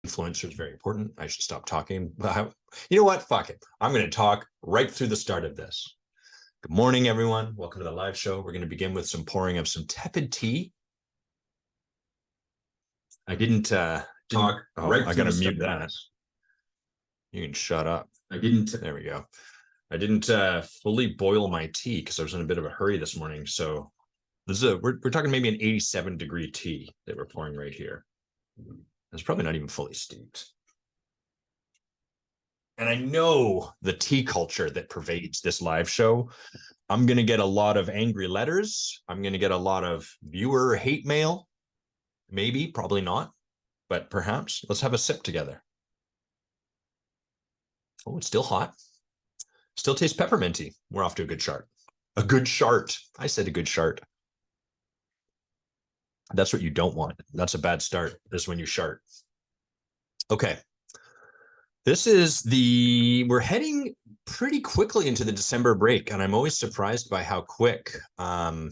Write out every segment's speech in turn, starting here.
influencer is very important. I should stop talking. But you know what? Fuck it. I'm going to talk right through the start of this. Good morning, everyone. Welcome to the live show. We're going to begin with some pouring of some tepid tea. I didn't talk right. I got to mute that. You can shut up. There we go. I didn't fully boil my tea because I was in a bit of a hurry this morning. So this is we're talking maybe an 87-degree tea that we're pouring right here. It's probably not even fully steeped. And I know the tea culture that pervades this live show. I'm going to get a lot of angry letters. I'm going to get a lot of viewer hate mail. Maybe, probably not, but perhaps. Let's have a sip together. Oh, it's still hot. Still tastes pepperminty. We're off to a good start. A good start. I said a good start. That's what you don't want. That's a bad start. This is when you shart. Okay. This is we're heading pretty quickly into the December break, and I'm always surprised by how quick I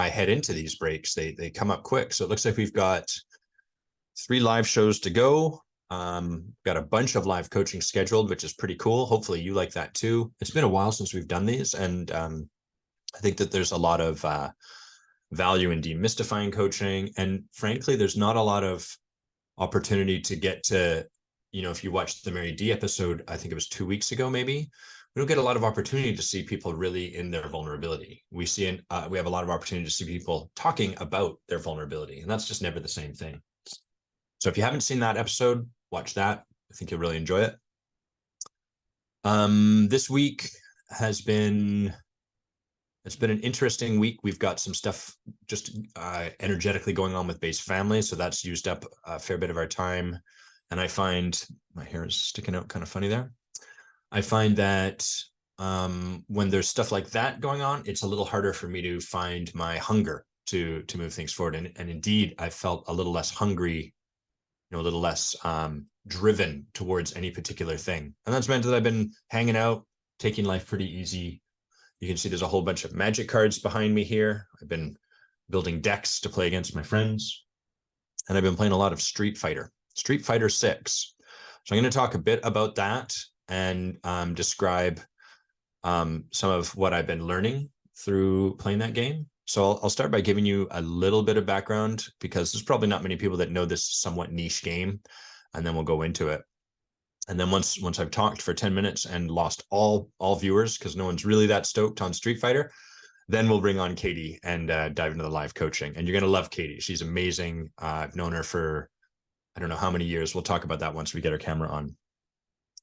head into these breaks. They come up quick. So it looks like we've got 3 live shows to go. Got a bunch of live coaching scheduled, which is pretty cool. Hopefully you like that too. It's been a while since we've done these, and I think that there's a lot of value in demystifying coaching. And frankly, there's not a lot of opportunity to get to, if you watched the Mary D episode, I think it was 2 weeks ago, maybe, we don't get a lot of opportunity to see people really in their vulnerability. We have a lot of opportunity to see people talking about their vulnerability, and that's just never the same thing. So if you haven't seen that episode, watch that. I think you'll really enjoy it. This week has been an interesting week. We've got some stuff just energetically going on with Base Family, so that's used up a fair bit of our time. And I find my hair is sticking out kind of funny there. I find that when there's stuff like that going on, it's a little harder for me to find my hunger to move things forward. And indeed, I felt a little less hungry, a little less driven towards any particular thing. And that's meant that I've been hanging out, taking life pretty easy. You can see there's a whole bunch of Magic cards behind me here. I've been building decks to play against my friends. And I've been playing a lot of Street Fighter 6. So I'm going to talk a bit about that and describe some of what I've been learning through playing that game. So I'll start by giving you a little bit of background, because there's probably not many people that know this somewhat niche game, and then we'll go into it. And then once I've talked for 10 minutes and lost all viewers, because no one's really that stoked on Street Fighter, then we'll bring on Katie and dive into the live coaching. And you're going to love Katie. She's amazing. I've known her for, I don't know how many years. We'll talk about that once we get our camera on.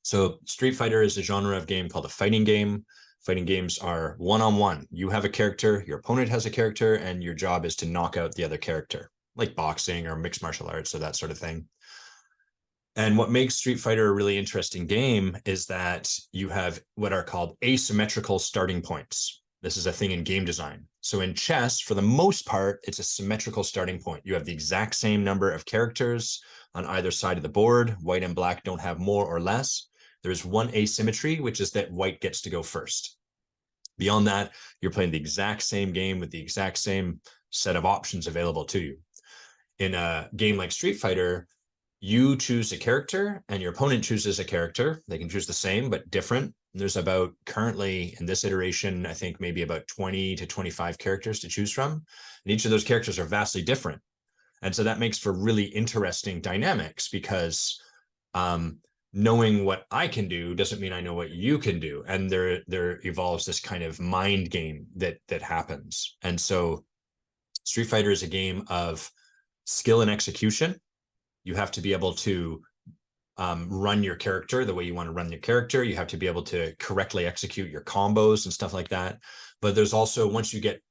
So Street Fighter is a genre of game called a fighting game. Fighting games are one-on-one. You have a character, your opponent has a character, and your job is to knock out the other character, like boxing or mixed martial arts or that sort of thing. And what makes Street Fighter a really interesting game is that you have what are called asymmetrical starting points. This is a thing in game design. So in chess, for the most part, it's a symmetrical starting point. You have the exact same number of characters on either side of the board. White and black don't have more or less. There is one asymmetry, which is that white gets to go first. Beyond that, you're playing the exact same game with the exact same set of options available to you. In a game like Street Fighter, you choose a character and your opponent chooses a character. They can choose the same, but different. There's about, currently in this iteration, I think maybe about 20 to 25 characters to choose from. And each of those characters are vastly different. And so that makes for really interesting dynamics, because knowing what I can do doesn't mean I know what you can do. And there evolves this kind of mind game that happens. And so Street Fighter is a game of skill and execution. You have to be able to run your character the way you want to run your character. You have to be able to correctly execute your combos and stuff like that. But there's also, once you get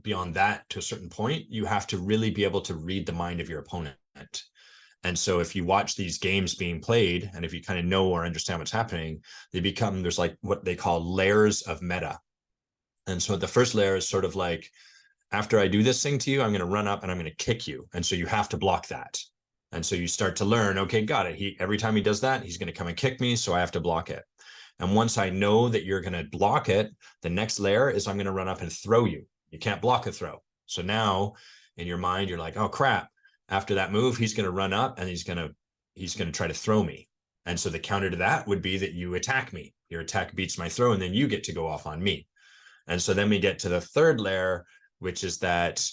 beyond that to a certain point, you have to really be able to read the mind of your opponent. And so if you watch these games being played, and if you kind of know or understand what's happening, there's like what they call layers of meta. And so the first layer is sort of like, after I do this thing to you, I'm going to run up and I'm going to kick you. And so you have to block that. And so you start to learn, okay, got it. Every time he does that, he's going to come and kick me, so I have to block it. And once I know that you're going to block it, the next layer is I'm going to run up and throw you. You can't block a throw. So now in your mind, you're like, oh, crap. After that move, he's going to run up and he's going to try to throw me. And so the counter to that would be that you attack me. Your attack beats my throw, and then you get to go off on me. And so then we get to the third layer, which is that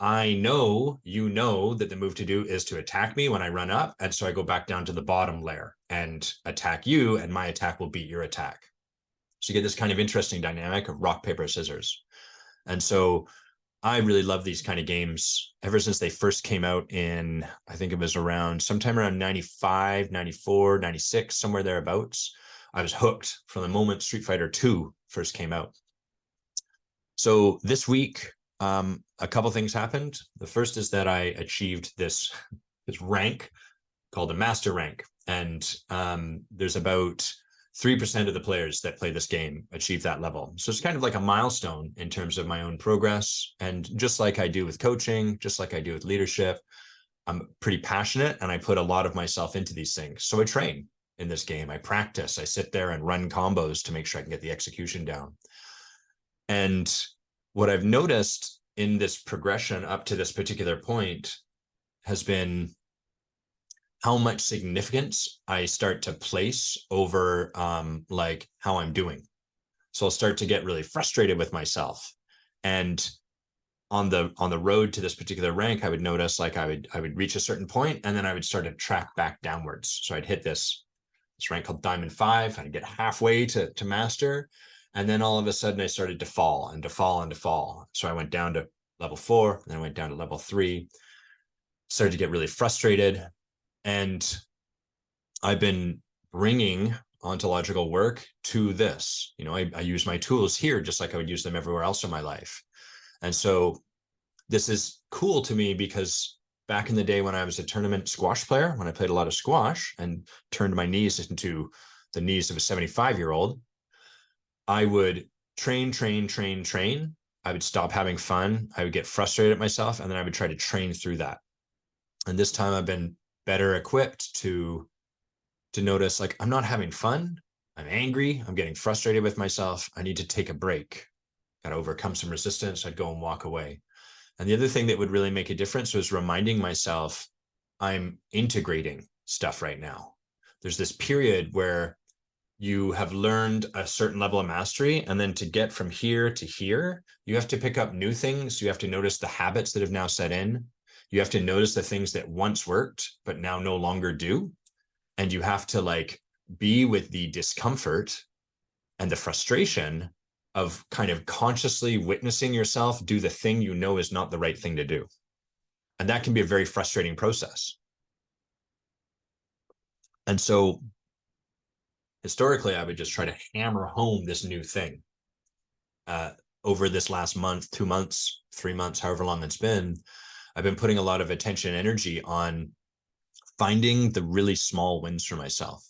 I know you know that the move to do is to attack me when I run up. And so I go back down to the bottom layer and attack you, and my attack will beat your attack. So you get this kind of interesting dynamic of rock, paper, scissors. And so I really love these kind of games ever since they first came out in, I think it was around sometime around 95, 94, 96, somewhere thereabouts. I was hooked from the moment Street Fighter 2 first came out. So this week, a couple things happened. The first is that I achieved this rank called a master rank. And there's about 3% of the players that play this game achieve that level. So it's kind of like a milestone in terms of my own progress. And just like I do with coaching, just like I do with leadership, I'm pretty passionate and I put a lot of myself into these things. So I train in this game. I practice. I sit there and run combos to make sure I can get the execution down. And what I've noticed in this progression up to this particular point has been how much significance I start to place over like how I'm doing. So I'll start to get really frustrated with myself. And on the road to this particular rank, I would notice like I would reach a certain point and then I would start to track back downwards. So I'd hit this rank called Diamond 5, I'd get halfway to master. And then all of a sudden I started to fall and to fall and to fall. So I went down to level 4, and then I went down to level 3, started to get really frustrated. And I've been bringing ontological work to this. You know, I use my tools here just like I would use them everywhere else in my life. And so this is cool to me because back in the day when I was a tournament squash player, when I played a lot of squash and turned my knees into the knees of a 75-year-old, I would train. I would stop having fun. I would get frustrated at myself, and then I would try to train through that. And this time I've been better equipped to notice like I'm not having fun. I'm angry. I'm getting frustrated with myself. I need to take a break. Got to overcome some resistance. I'd go and walk away. And the other thing that would really make a difference was reminding myself I'm integrating stuff right now. There's this period where you have learned a certain level of mastery, and then to get from here to here, you have to pick up new things. You have to notice the habits that have now set in. You have to notice the things that once worked, but now no longer do. And you have to like be with the discomfort and the frustration of kind of consciously witnessing yourself do the thing you know is not the right thing to do. And that can be a very frustrating process. And so historically, I would just try to hammer home this new thing. Over this last month, 2 months, 3 months, however long it's been, I've been putting a lot of attention and energy on finding the really small wins for myself.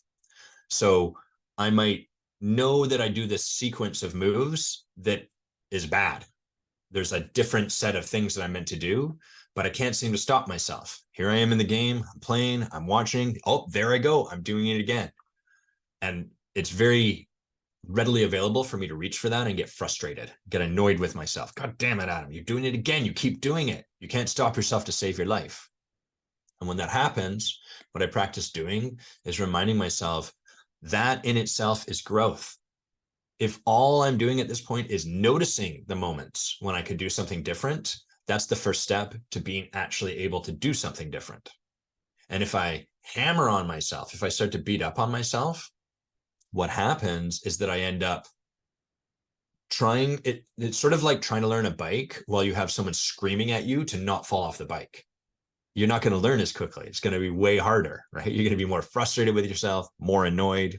So I might know that I do this sequence of moves that is bad. There's a different set of things that I'm meant to do, but I can't seem to stop myself. Here I am in the game, I'm playing, I'm watching. Oh, there I go. I'm doing it again. And it's very readily available for me to reach for that and get frustrated, get annoyed with myself. God damn it, Adam, you're doing it again. You keep doing it. You can't stop yourself to save your life. And when that happens, what I practice doing is reminding myself that in itself is growth. If all I'm doing at this point is noticing the moments when I could do something different, that's the first step to being actually able to do something different. And if I hammer on myself, if I start to beat up on myself, what happens is that I end up trying it. It's sort of like trying to learn a bike while you have someone screaming at you to not fall off the bike. You're not going to learn as quickly. It's going to be way harder, right? You're going to be more frustrated with yourself, more annoyed.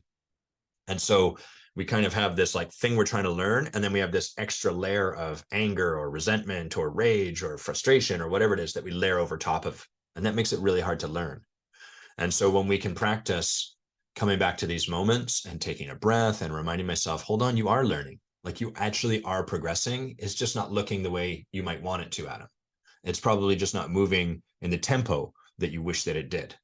And so we kind of have this like thing we're trying to learn. And then we have this extra layer of anger or resentment or rage or frustration or whatever it is that we layer over top of. And that makes it really hard to learn. And so when we can practice coming back to these moments and taking a breath and reminding myself, hold on, you are learning. Like you actually are progressing. It's just not looking the way you might want it to, Adam. It's probably just not moving in the tempo that you wish that it did.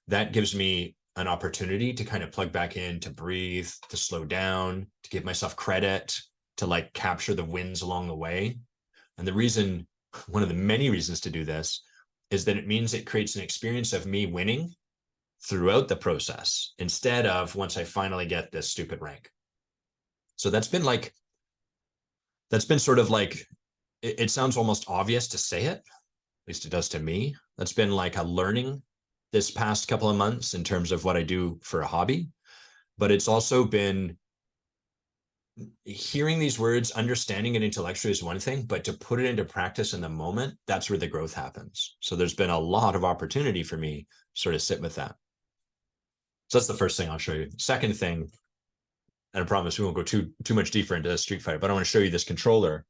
That gives me an opportunity to kind of plug back in, to breathe, to slow down, to give myself credit, to like capture the wins along the way. And the reason, one of the many reasons to do this is that it means it creates an experience of me winning throughout the process instead of once I finally get this stupid rank. So that's been sort of like, it sounds almost obvious to say it, at least it does to me. That's been like a learning this past couple of months in terms of what I do for a hobby. But it's also been hearing these words, understanding it intellectually is one thing, but to put it into practice in the moment, that's where the growth happens. So there's been a lot of opportunity for me to sort of sit with that. So that's the first thing I'll show you. Second thing, and I promise we won't go too much deeper into Street Fighter, but I want to show you this controller.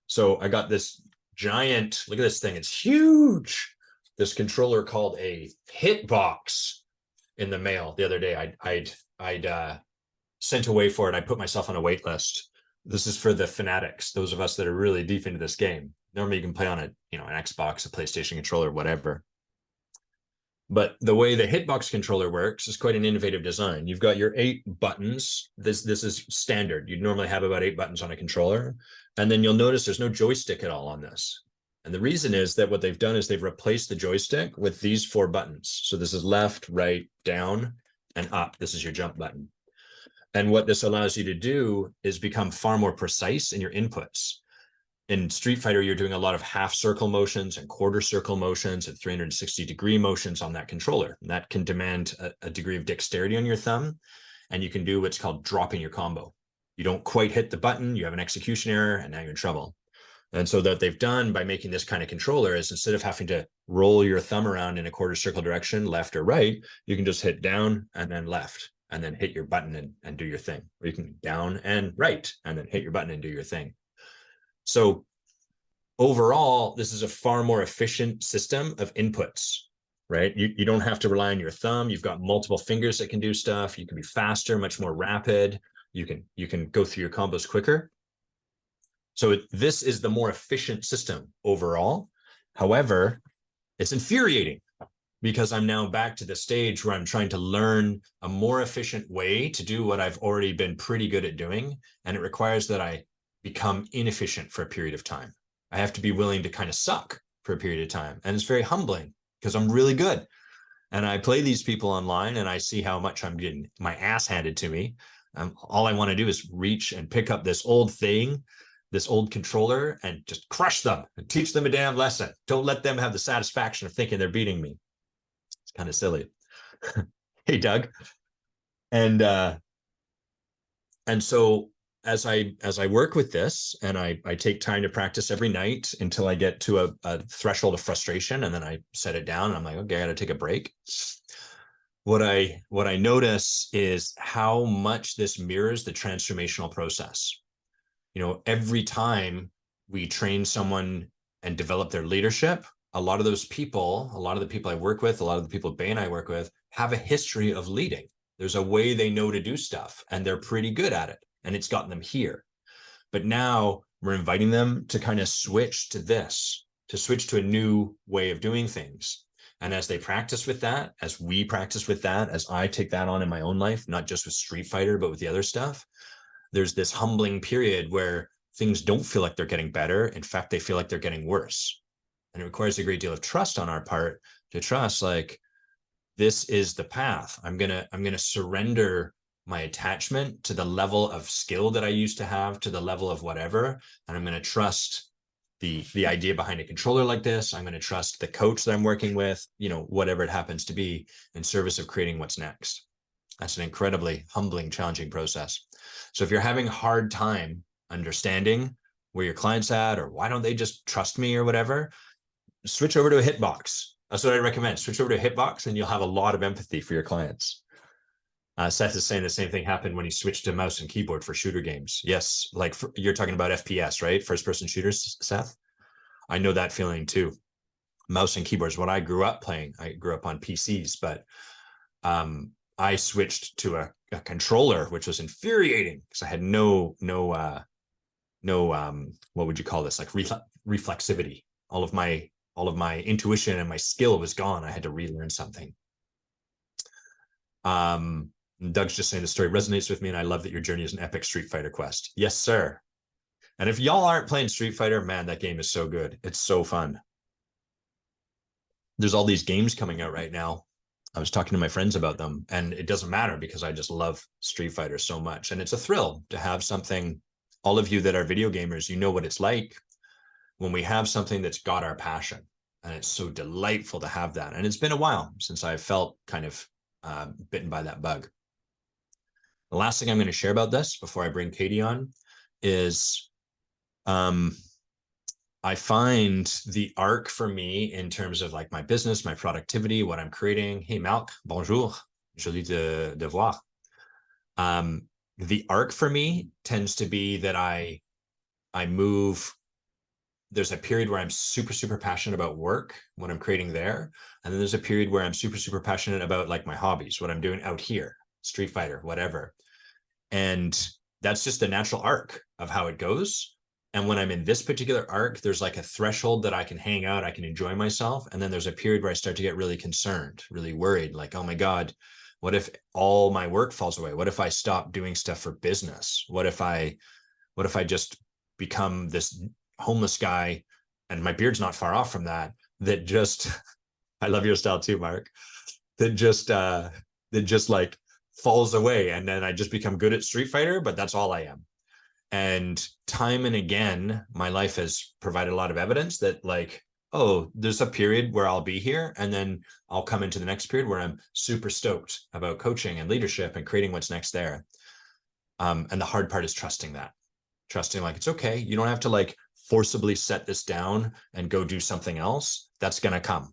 So I got this giant, look at this thing, it's huge. This controller called a Hitbox in the mail the other day. I'd sent away for it. I put myself on a wait list. This is for the fanatics, those of us that are really deep into this game. Normally you can play on an Xbox, a PlayStation controller, whatever. But the way the Hitbox controller works is quite an innovative design. You've got your 8 buttons. This is standard. You'd normally have about 8 buttons on a controller. And then you'll notice there's no joystick at all on this. And the reason is that what they've done is they've replaced the joystick with these 4 buttons. So this is left, right, down, and up. This is your jump button. And what this allows you to do is become far more precise in your inputs. In Street Fighter, you're doing a lot of half circle motions and quarter circle motions and 360-degree motions on that controller. And that can demand a degree of dexterity on your thumb. And you can do what's called dropping your combo. You don't quite hit the button, you have an execution error, and now you're in trouble. And so what they've done by making this kind of controller is instead of having to roll your thumb around in a quarter circle direction, left or right, you can just hit down and then left, and then hit your button and do your thing. Or you can down and right, and then hit your button and do your thing. So overall, this is a far more efficient system of inputs, right? You don't have to rely on your thumb. You've got multiple fingers that can do stuff. You can be faster, much more rapid. You can go through your combos quicker. So this is the more efficient system overall. However, it's infuriating because I'm now back to the stage where I'm trying to learn a more efficient way to do what I've already been pretty good at doing. And it requires that I become inefficient for a period of time. I have to be willing to kind of suck for a period of time. And it's very humbling because I'm really good. And I play these people online and I see how much I'm getting my ass handed to me. All I want to do is reach and pick up this old thing, this old controller, and just crush them and teach them a damn lesson. Don't let them have the satisfaction of thinking they're beating me. It's kind of silly. Hey, Doug. And so as I work with this and I take time to practice every night until I get to a threshold of frustration, and then I set it down and I'm like, okay, I got to take a break. What I notice is how much this mirrors the transformational process. Every time we train someone and develop their leadership, a lot of the people I work with, a lot of the people Bay and I work with have a history of leading. There's a way they know to do stuff and they're pretty good at it. And it's gotten them here. But now we're inviting them to kind of switch to this, to switch to a new way of doing things. And as they practice with that, as we practice with that, as I take that on in my own life, not just with Street Fighter, but with the other stuff, there's this humbling period where things don't feel like they're getting better. In fact, they feel like they're getting worse. And it requires a great deal of trust on our part to trust, like, this is the path. I'm gonna surrender my attachment to the level of skill that I used to have, to the level of whatever, and I'm going to trust the idea behind a controller like this. I'm going to trust the coach that I'm working with, whatever it happens to be, in service of creating what's next. That's an incredibly humbling, challenging process. So if you're having a hard time understanding where your client's at, or why don't they just trust me or whatever, switch over to a Hitbox. That's what I recommend. Switch over to a Hitbox and you'll have a lot of empathy for your clients. Seth is saying the same thing happened when he switched to mouse and keyboard for shooter games. Yes, like you're talking about FPS, right? First-person shooters, Seth? I know that feeling too. Mouse and keyboards, what I grew up playing. I grew up on PCs, but I switched to a controller, which was infuriating because I had no what would you call this? Like reflexivity. All of my intuition and my skill was gone. I had to relearn something. Doug's just saying the story resonates with me, and I love that your journey is an epic Street Fighter quest. Yes, sir. And if y'all aren't playing Street Fighter, man, that game is so good. It's so fun. there's all these games coming out right now. I was talking to my friends about them, and it doesn't matter because I just love Street Fighter so much. And it's a thrill to have something. All of you that are video gamers, you know what it's like when we have something that's got our passion. And it's so delightful to have that. And it's been a while since I felt kind of bitten by that bug. The last thing I'm going to share about this before I bring Katie on is I find the arc for me in terms of like my business, my productivity, what I'm creating. Hey, Malc, bonjour. Joli de voir. The arc for me tends to be that I move. There's a period where I'm super, super passionate about work, what I'm creating there. And then there's a period where I'm super, super passionate about like my hobbies, what I'm doing out here, Street Fighter, whatever. And that's just the natural arc of how it goes. And when I'm in this particular arc, there's like a threshold that I can hang out, I can enjoy myself. And then there's a period where I start to get really concerned, really worried, like, oh my God, what if all my work falls away? What if I stop doing stuff for business? What if I just become this homeless guy, and my beard's not far off from that just I love your style too, Mark, that just like falls away, and then I just become good at Street Fighter, but that's all I am. And time and again, my life has provided a lot of evidence that like, oh, there's a period where I'll be here, and then I'll come into the next period where I'm super stoked about coaching and leadership and creating what's next there. And the hard part is trusting like, it's okay. You don't have to like forcibly set this down and go do something else. That's going to come.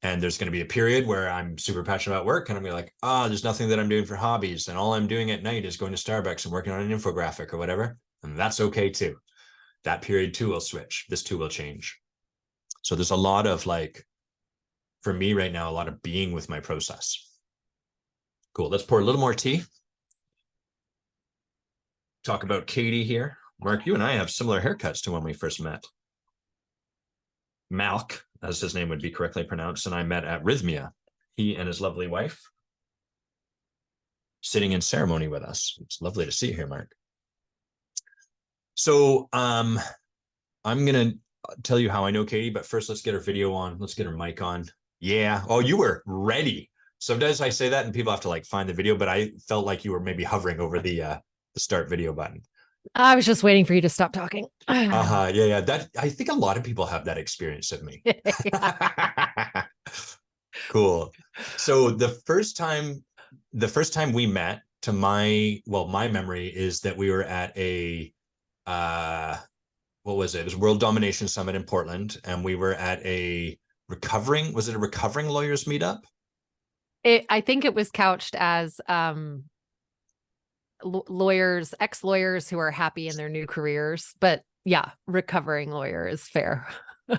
And there's going to be a period where I'm super passionate about work, and I'm going to be like, there's nothing that I'm doing for hobbies. And all I'm doing at night is going to Starbucks and working on an infographic or whatever. And that's okay too. That period too will switch. This too will change. So there's a lot of like, for me right now, a lot of being with my process. Cool. Let's pour a little more tea. Talk about Katie here. Mark, you and I have similar haircuts to when we first met. Malc, as his name would be correctly pronounced, and I met at Rhythmia. He and his lovely wife sitting in ceremony with us. It's lovely to see you here, Mark. So I'm going to tell you how I know Katie, but first let's get her video on. Let's get her mic on. Yeah. Oh, you were ready. Sometimes I say that and people have to like find the video, but I felt like you were maybe hovering over the start video button. I was just waiting for you to stop talking. Yeah. That, I think a lot of people have that experience of me. Cool. So the first time we met, to my memory is that we were at a what was it? It was World Domination Summit in Portland, and we were at a recovering lawyers meetup? I think it was couched as lawyers, ex-lawyers who are happy in their new careers, but yeah, recovering lawyer is fair.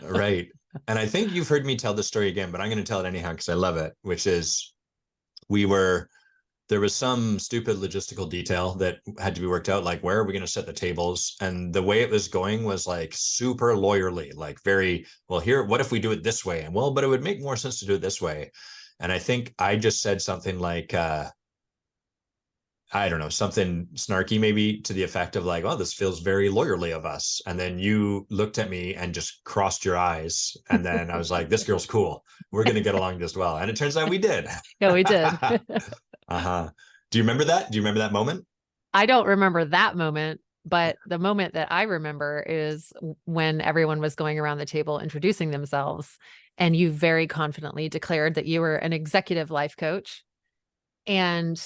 Right. And I think you've heard me tell this story again, but I'm going to tell it anyhow because I love it, which is there was some stupid logistical detail that had to be worked out, like where are we going to set the tables? And the way it was going was like super lawyerly, like very, well, here, what if we do it this way? And well, but it would make more sense to do it this way. And I think I just said something like, I don't know, something snarky maybe to the effect of like, oh, this feels very lawyerly of us. And then you looked at me and just crossed your eyes. And then I was like, this girl's cool. We're going to get along just well. And it turns out we did. Yeah, we did. Do you remember that? Do you remember that moment? I don't remember that moment, but the moment that I remember is when everyone was going around the table introducing themselves, and you very confidently declared that you were an executive life coach. And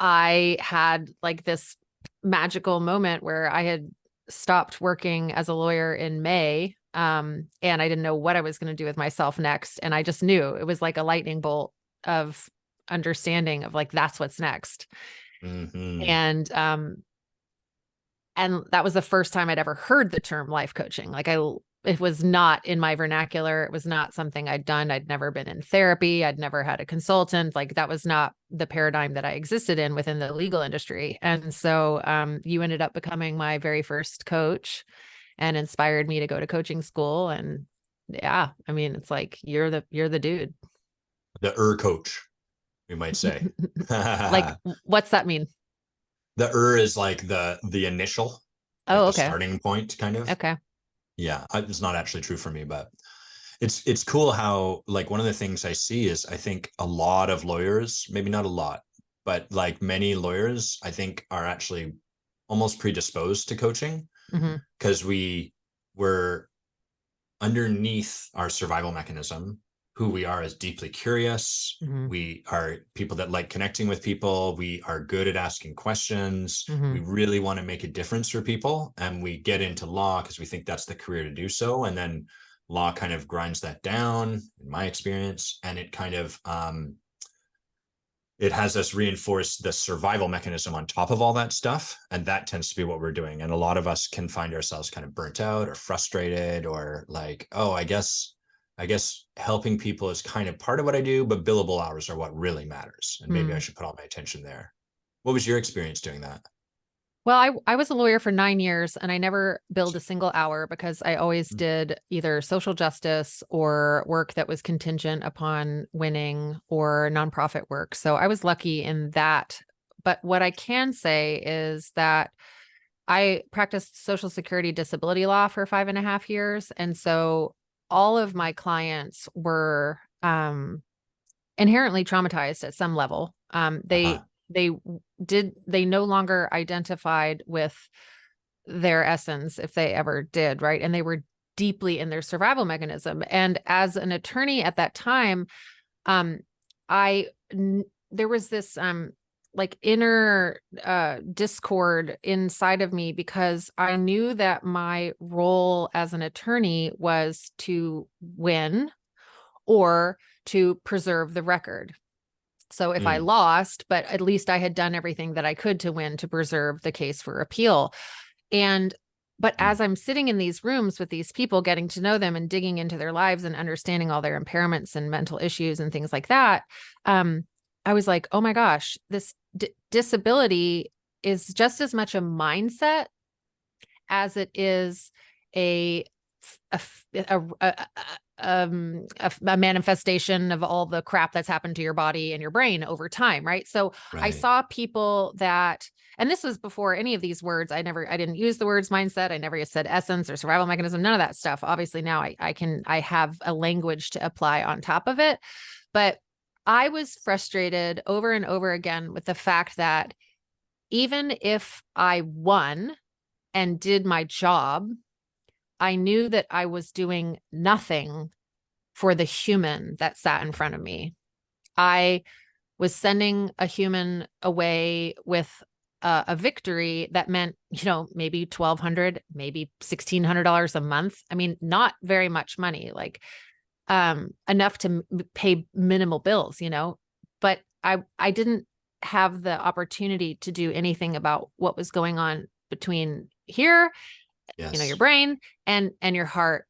I had like this magical moment where I had stopped working as a lawyer in May. And I didn't know what I was going to do with myself next. And I just knew it was like a lightning bolt of understanding of like, that's what's next. Mm-hmm. And that was the first time I'd ever heard the term life coaching. Like it was not in my vernacular. It was not something I'd done. I'd never been in therapy. I'd never had a consultant. Like that was not the paradigm that I existed in within the legal industry. And so you ended up becoming my very first coach and inspired me to go to coaching school. And yeah, I mean, it's like, you're the dude. The coach, we might say. Like, what's that mean? The is like the initial, like oh, the okay. starting point kind of. Okay. Yeah, it's not actually true for me, but It's cool how, like, one of the things I see is, I think a lot of lawyers, maybe not a lot, but like many lawyers, I think, are actually almost predisposed to coaching, Mhm. because were underneath our survival mechanism, who we are is deeply curious. Mhm. We are people that like connecting with people. We are good at asking questions. We Mhm. really want to make a difference for people. And we get into law because we think that's the career to do so. And then law kind of grinds that down, in my experience. And it kind of, it has us reinforce the survival mechanism on top of all that stuff. And that tends to be what we're doing. And a lot of us can find ourselves kind of burnt out or frustrated, or like, oh, I guess helping people is kind of part of what I do, but billable hours are what really matters. And maybe I Mm. should put all my attention there. What was your experience doing that? Well, I was a lawyer for 9 years and I never billed a single hour because I always did either social justice or work that was contingent upon winning, or nonprofit work. So I was lucky in that. But what I can say is that I practiced Social Security disability law for 5.5 years. And so all of my clients were inherently traumatized at some level. Uh-huh. They no longer identified with their essence, if they ever did, right? And they were deeply in their survival mechanism. And as an attorney at that time, um, there was this like inner discord inside of me, because I knew that my role as an attorney was to win or to preserve the record. So if I Mm, lost, but at least I had done everything that I could to win, to preserve the case for appeal. And but mm, as I'm sitting in these rooms with these people, getting to know them and digging into their lives and understanding all their impairments and mental issues and things like that, I was like, oh my gosh, this disability is just as much a mindset as it is a a, a manifestation of all the crap that's happened to your body and your brain over time, right? So I right. saw people that, and this was before any of these words. I didn't use the words mindset. I never said essence or survival mechanism, none of that stuff. Obviously now I have a language to apply on top of it. But I was frustrated over and over again with the fact that even if I won and did my job, I knew that I was doing nothing for the human that sat in front of me. I was sending a human away with a victory that meant, maybe $1,200, maybe $1,600 a month. I mean, not very much money, like enough to pay minimal bills, but I didn't have the opportunity to do anything about what was going on between here, your Yes. brain and your heart.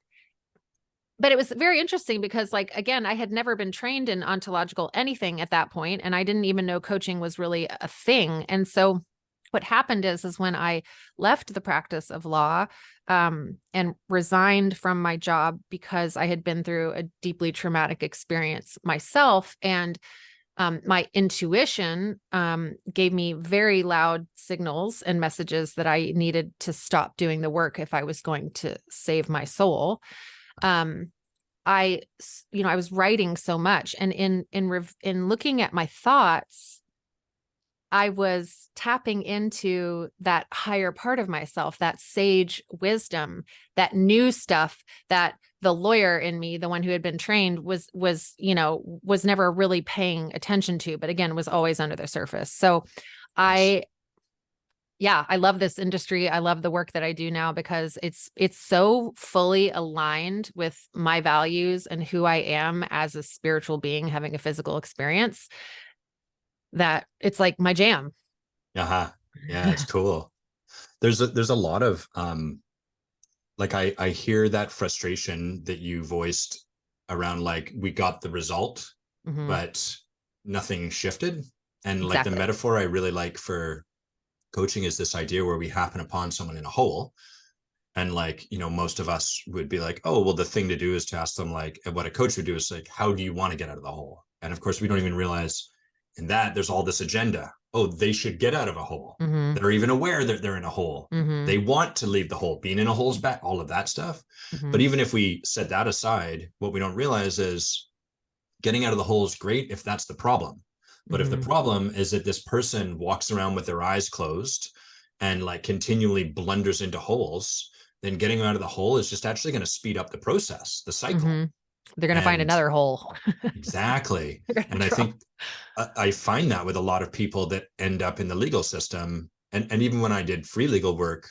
But it was very interesting because, like, again, I had never been trained in ontological anything at that point, and I didn't even know coaching was really a thing. And so what happened is when I left the practice of law, and resigned from my job because I had been through a deeply traumatic experience myself, and my intuition gave me very loud signals and messages that I needed to stop doing the work if I was going to save my soul. um I was writing so much, and in looking at my thoughts, I was tapping into that higher part of myself, that sage wisdom, that new stuff that the lawyer in me, the one who had been trained, was never really paying attention to, but again, was always under the surface. So Yes. I yeah, I love this industry. I love the work that I do now because it's so fully aligned with my values and who I am as a spiritual being having a physical experience, that it's like my jam. Uh-huh. Yeah, it's cool. There's a lot of like, I hear that frustration that you voiced around, like, we got the result, Hmm. but nothing shifted. And like the Exactly. metaphor I really like for coaching is this idea where we happen upon someone in a hole. And like, most of us would be like, oh, well, the thing to do is to ask them, like, what a coach would do is like, how do you want to get out of the hole? And of course, we don't even realize in that there's all this agenda. oh, they should get out of a hole. Mm-hmm. They're even aware that they're in a hole. Mm-hmm. They want to leave the hole. Being in a hole is bad, all of that stuff. Mm-hmm. But even if we set that aside, what we don't realize is getting out of the hole is great if that's the problem. But if the problem is that this person walks around with their eyes closed and like continually blunders into holes, then getting out of the hole is just actually going to speed up the process, the cycle. Mm-hmm. They're going to find another hole. Exactly. And I think I find that with a lot of people that end up in the legal system. And even when I did free legal work,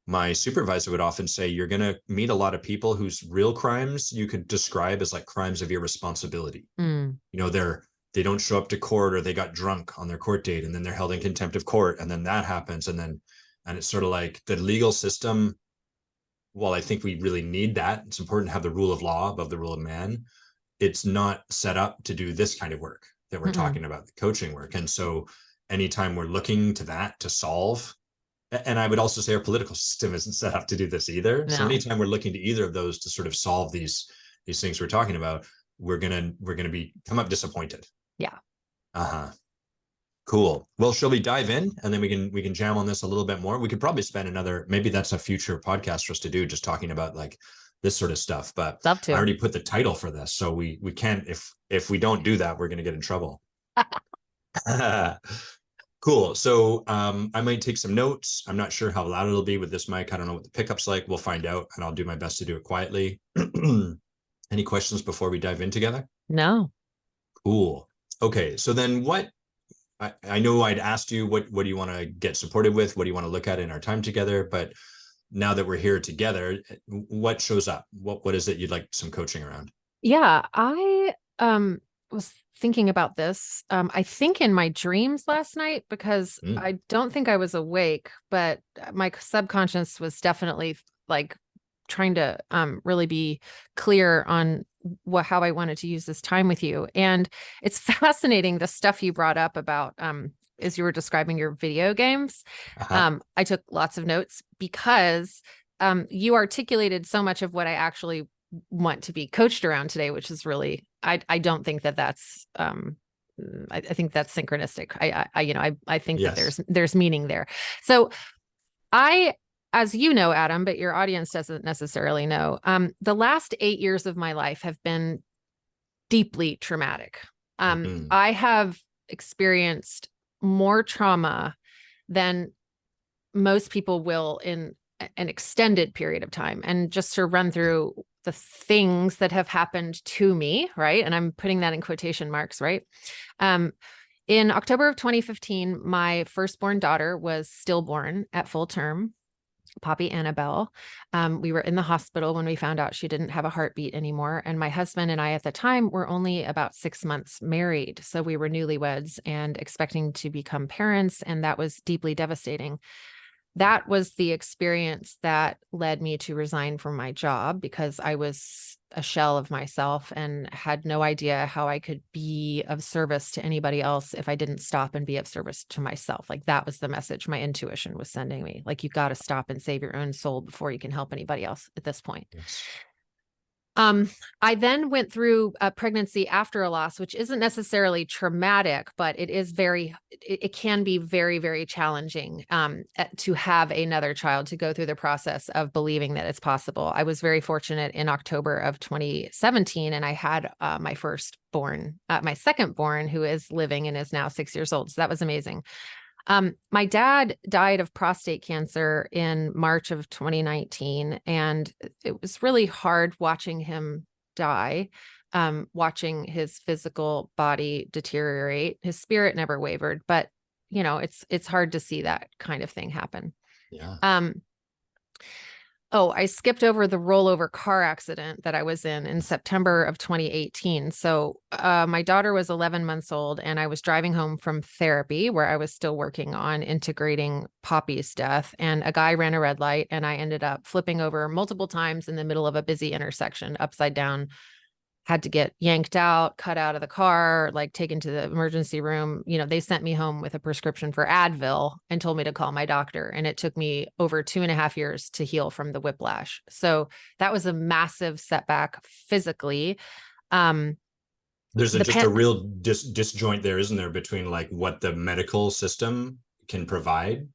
my supervisor would often say, you're going to meet a lot of people whose real crimes you could describe as like crimes of irresponsibility. Mm. You know, they don't show up to court, or they got drunk on their court date, and then they're held in contempt of court. And then that happens. And it's sort of like the legal system. Well, I think we really need that. It's important to have the rule of law above the rule of man. It's not set up to do this kind of work that we're talking about, the coaching work. And so anytime we're looking to that to solve, and I would also say our political system isn't set up to do this either. No. So anytime we're looking to either of those to sort of solve these things we're talking about, we're gonna come up disappointed. Yeah. Cool. Well, shall we dive in, and then we can jam on this a little bit more? We could probably spend maybe that's a future podcast for us to do, just talking about like this sort of stuff. But love to. I already put the title for this, so we can't, if we don't do that, we're going to get in trouble. Cool. So I might take some notes. I'm not sure how loud it'll be with this mic. I don't know what the pickup's like. We'll find out, and I'll do my best to do it quietly. Any questions before we dive in together? No. Cool. Okay. So then what, I know I'd asked you, what do you want to get supported with? What do you want to look at in our time together? But now that we're here together, what shows up? What is it you'd like some coaching around? Yeah, I was thinking about this. I think in my dreams last night, because I don't think I was awake, but my subconscious was definitely like trying to really be clear on how I wanted to use this time with you. And it's fascinating, the stuff you brought up about as you were describing your video games. I took lots of notes because you articulated so much of what I actually want to be coached around today, which is really, I don't think that's I think that's synchronistic. I think yes, that there's meaning there. So as you know, Adam, but your audience doesn't necessarily know, the last 8 years of my life have been deeply traumatic. I have experienced more trauma than most people will in an extended period of time. And just to run through the things that have happened to me, right? And I'm putting that in quotation marks, right? In October of 2015, my firstborn daughter was stillborn at full term. Poppy Annabelle. We were in the hospital when we found out she didn't have a heartbeat anymore. And my husband and I at the time were only about 6 months married. So we were newlyweds and expecting to become parents. And that was deeply devastating. That was the experience that led me to resign from my job, because I was a shell of myself and had no idea how I could be of service to anybody else if I didn't stop and be of service to myself. Like, that was the message my intuition was sending me. Like, you got to stop and save your own soul before you can help anybody else at this point. Yes. I then went through a pregnancy after a loss, which isn't necessarily traumatic, but it is it can be very, very challenging to have another child, to go through the process of believing that it's possible. I was very fortunate in October of 2017, and I had my second born, who is living and is now 6 years old. So that was amazing. My dad died of prostate cancer in March of 2019, and it was really hard watching him die, watching his physical body deteriorate. His spirit never wavered, but it's hard to see that kind of thing happen. Yeah. Oh, I skipped over the rollover car accident that I was in September of 2018. So my daughter was 11 months old, and I was driving home from therapy, where I was still working on integrating Poppy's death, and a guy ran a red light, and I ended up flipping over multiple times in the middle of a busy intersection, upside down. Had to get yanked out, cut out of the car, like taken to the emergency room. They sent me home with a prescription for Advil and told me to call my doctor. And it took me over 2.5 years to heal from the whiplash. So that was a massive setback physically. There's the just a pan real disjoint there, isn't there, between like what the medical system can provide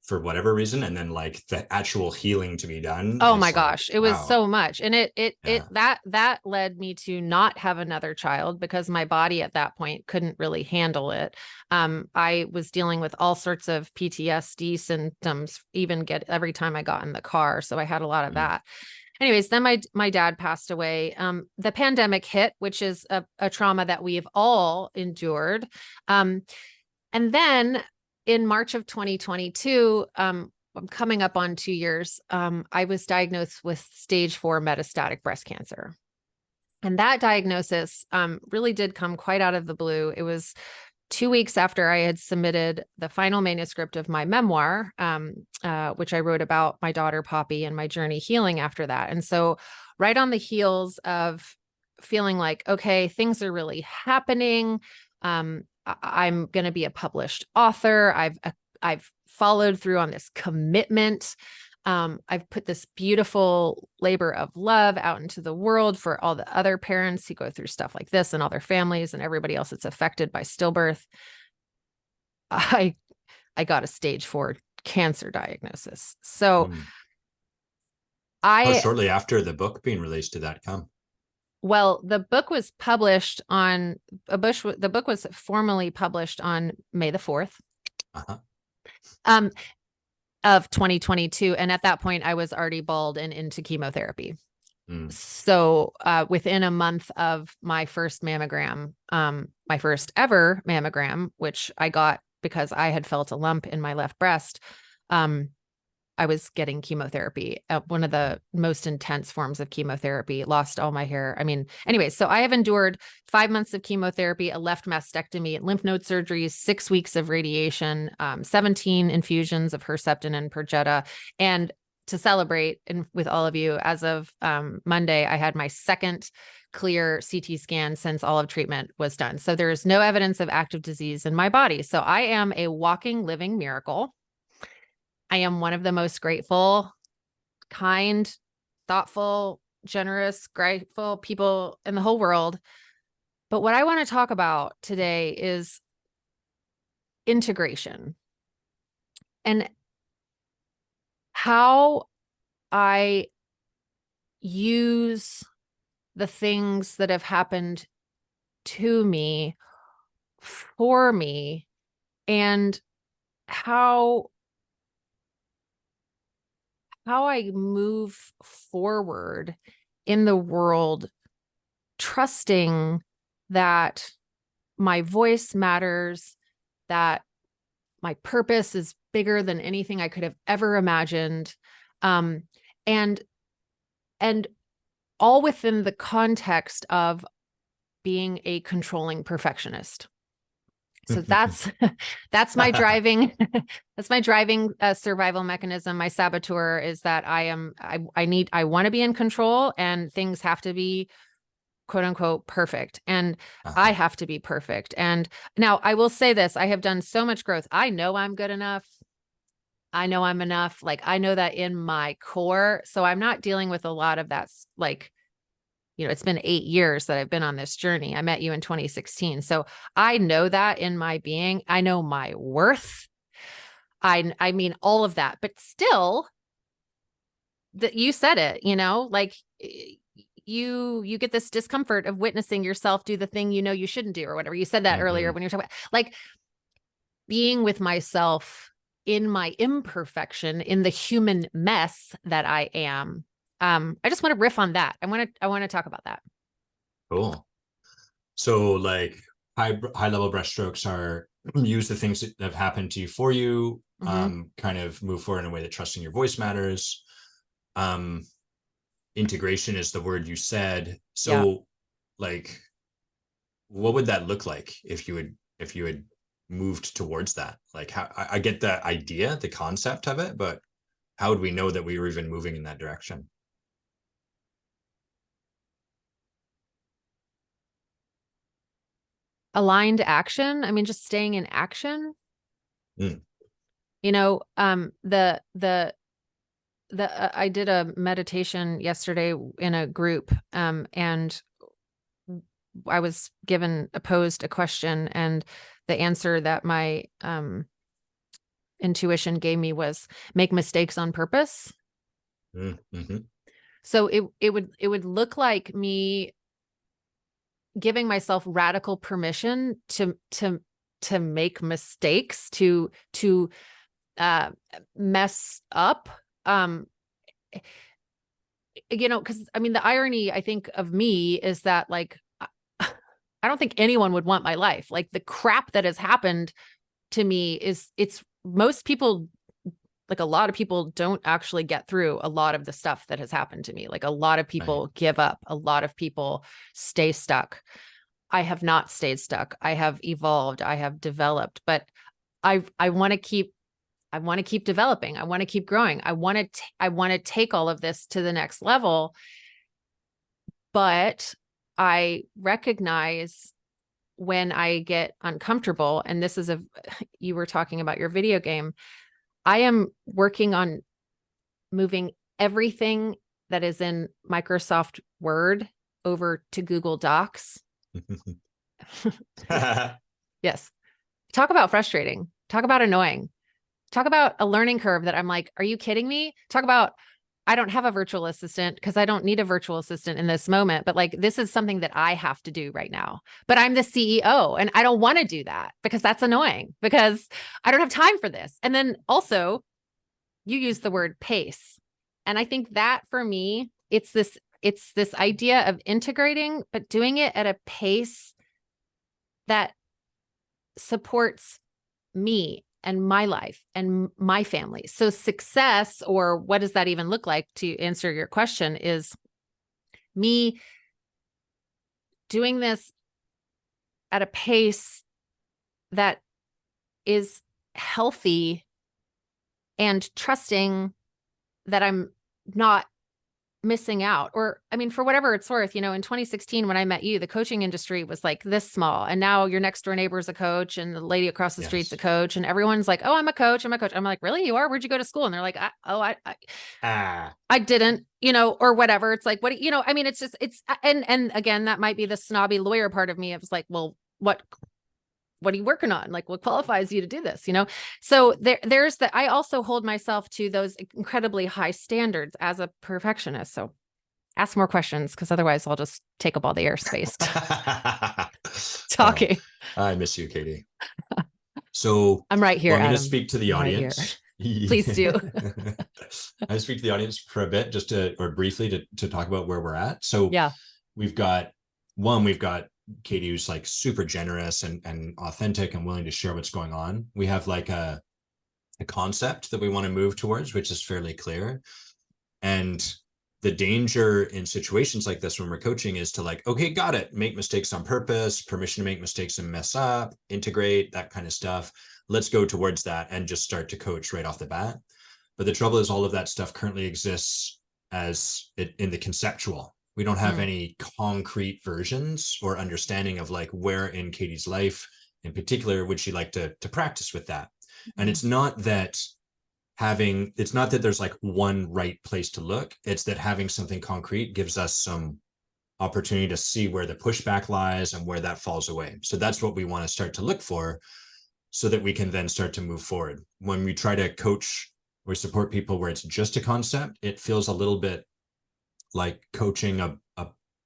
for whatever reason, and then like the actual healing to be done. Oh my It's like, gosh, it was wow. so much. And Yeah. that led me to not have another child because my body at that point couldn't really handle it. I was dealing with all sorts of PTSD symptoms, even get every time I got in the car. So I had a lot of Mm. that. Anyways, then my dad passed away. The pandemic hit, which is a trauma that we've all endured. And then in March of 2022, I'm coming up on 2 years, I was diagnosed with stage 4 metastatic breast cancer. And that diagnosis really did come quite out of the blue. It was 2 weeks after I had submitted the final manuscript of my memoir, which I wrote about my daughter Poppy and my journey healing after that. And so, right on the heels of feeling like, okay, things are really happening. I'm going to be a published author. I've followed through on this commitment. I've put this beautiful labor of love out into the world for all the other parents who go through stuff like this and all their families and everybody else that's affected by stillbirth. I got a stage 4 cancer diagnosis. So Mm. How I, shortly after the book being released did that come? well, the book was published on the book was formally published on May the 4th. Uh-huh. Of 2022. And at that point, I was already bald and into chemotherapy. Mm. So within a month of my first mammogram, my first ever mammogram, which I got because I had felt a lump in my left breast, I was getting chemotherapy, one of the most intense forms of chemotherapy, lost all my hair. I mean, anyway, so I have endured 5 months of chemotherapy, a left mastectomy, lymph node surgeries, 6 weeks of radiation, 17 infusions of Herceptin and Perjeta. And to celebrate and with all of you, as of Monday, I had my second clear CT scan since all of treatment was done. So there is no evidence of active disease in my body. So I am a walking, living miracle. I am one of the most grateful, kind, thoughtful, generous, grateful people in the whole world. But what I want to talk about today is integration and how I use the things that have happened to me for me, and how I move forward in the world, trusting that my voice matters, that my purpose is bigger than anything I could have ever imagined. And all within the context of being a controlling perfectionist. So that's that's my driving that's my driving survival mechanism. My saboteur is that I want to be in control, and things have to be quote unquote perfect, and I Uh-huh. have to be perfect. And now I will say this, I have done so much growth. I know I'm good enough. I know I'm enough. Like, I know that in my core. So I'm not dealing with a lot of that's like, it's been 8 years that I've been on this journey. I met you in 2016. So I know that in my being. I know my worth. I mean, all of that, but still, that you said it, like you get this discomfort of witnessing yourself do the thing you shouldn't do, or whatever. You said that earlier when you were talking about like being with myself in my imperfection, in the human mess that I am. I just want to riff on that. I want to talk about that. Cool. So like high level brushstrokes are use the things that have happened to you for you, kind of move forward in a way that trusting your voice matters. Integration is the word you said. So Yeah. like, what would that look like if you had moved towards that? Like, how I get the idea, the concept of it, but how would we know that we were even moving in that direction? Aligned action. I mean, just staying in action. Mm. I did a meditation yesterday in a group, and I was posed a question, and the answer that my intuition gave me was make mistakes on purpose. Mm-hmm. So it would look like me giving myself radical permission to make mistakes, to mess up. Because I mean, the irony, I think, of me is that, like, I don't think anyone would want my life. Like, the crap that has happened to me it's most people, like, a lot of people don't actually get through a lot of the stuff that has happened to me. Like, a lot of people give up. A lot of people stay stuck. I have not stayed stuck. I have evolved. I have developed, but I want to keep developing. I want to keep growing. I want to take all of this to the next level. But I recognize when I get uncomfortable, and this is you were talking about your video game. I am working on moving everything that is in Microsoft Word over to Google Docs. Yes. Talk about frustrating. Talk about annoying. Talk about a learning curve that I'm like, are you kidding me? Talk about, I don't have a virtual assistant because I don't need a virtual assistant in this moment. But, like, this is something that I have to do right now. But I'm the CEO and I don't want to do that because that's annoying, because I don't have time for this. And then also, you use the word pace. And I think that, for me, it's this idea of integrating, but doing it at a pace that supports me and my life and my family. So success, or what does that even look like, to answer your question, is me doing this at a pace that is healthy and trusting that I'm not missing out. Or, I mean, for whatever it's worth, in 2016, when I met you, the coaching industry was like this small, and now your next door neighbor is a coach, and the lady across the street's a coach, and everyone's like, oh, I'm a coach. I'm like, really? You are? Where'd you go to school? And they're like, I didn't, or whatever. It's like, what, I mean, it's just, and again, that might be the snobby lawyer part of me. It was like, well, what are you working on? Like, what qualifies you to do this? So there's that. I also hold myself to those incredibly high standards as a perfectionist. So ask more questions, because otherwise I'll just take up all the airspace talking. I miss you, Katie. So I'm right here. I'm going to Adam. speak to the I'm right audience. Please do. I speak to the audience for a bit, just or briefly to talk about where we're at. So yeah, we've got Katie, who's like super generous and authentic and willing to share what's going on. We have like a concept that we want to move towards, which is fairly clear. And the danger in situations like this when we're coaching is to, like, okay, got it, make mistakes on purpose, permission to make mistakes and mess up, integrate, that kind of stuff. Let's go towards that and just start to coach right off the bat. But the trouble is, all of that stuff currently exists as in the conceptual. We don't have any concrete versions or understanding of, like, where in Katie's life in particular would she like to practice with that. And it's not that there's like one right place to look. It's that having something concrete gives us some opportunity to see where the pushback lies and where that falls away. So that's what we want to start to look for, so that we can then start to move forward. When we try to coach or support people where it's just a concept, it feels a little bit like coaching a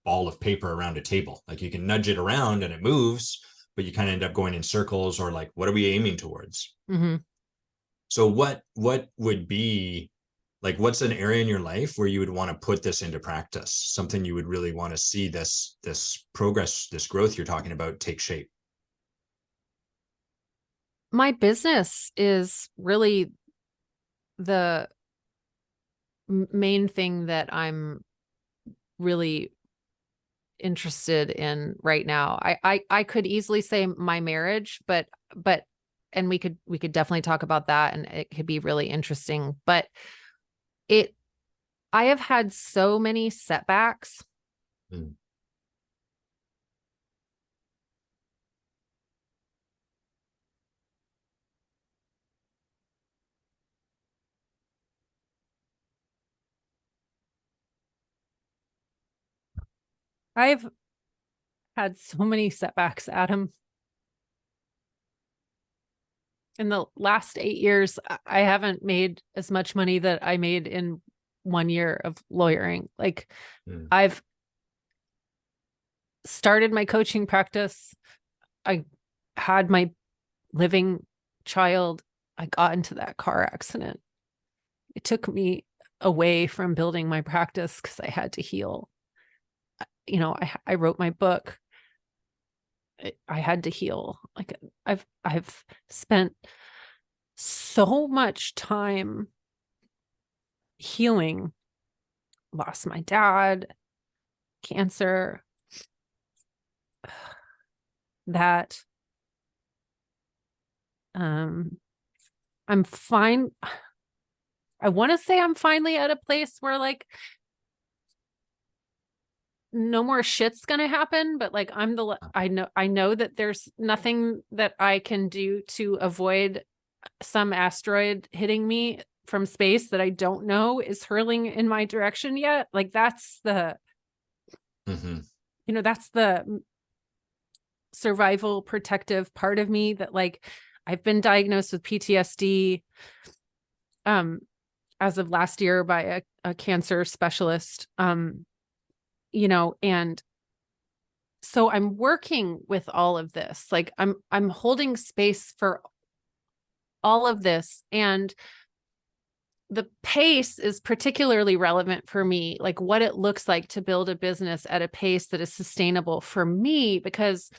ball of paper around a table. Like, you can nudge it around and it moves, but you kind of end up going in circles, or like, what are we aiming towards? So what would be, like, what's an area in your life where you would want to put this into practice? Something you would really want to see this progress, this growth you're talking about, take shape? My business is really the main thing that I'm really interested in right now. I could easily say my marriage, but and we could definitely talk about that, and it could be really interesting. But I have had so many setbacks. I've had so many setbacks, Adam. In the last 8 years, I haven't made as much money that I made in 1 year of lawyering. Like I've started my coaching practice. I had my living child. I got into that car accident. It took me away from building my practice because I had to heal. You know, I wrote my book. I had to heal. Like I've spent so much time healing. Lost my dad, cancer, that I'm fine. I want to say I'm finally at a place where like no more shit's gonna happen, but like I know that there's nothing that I can do to avoid some asteroid hitting me from space that I don't know is hurling in my direction yet. Like that's the that's the survival protective part of me that like I've been diagnosed with PTSD as of last year by a cancer specialist. And so I'm working with all of this. Like I'm holding space for all of this, and the pace is particularly relevant for me, like what it looks like to build a business at a pace that is sustainable for me, because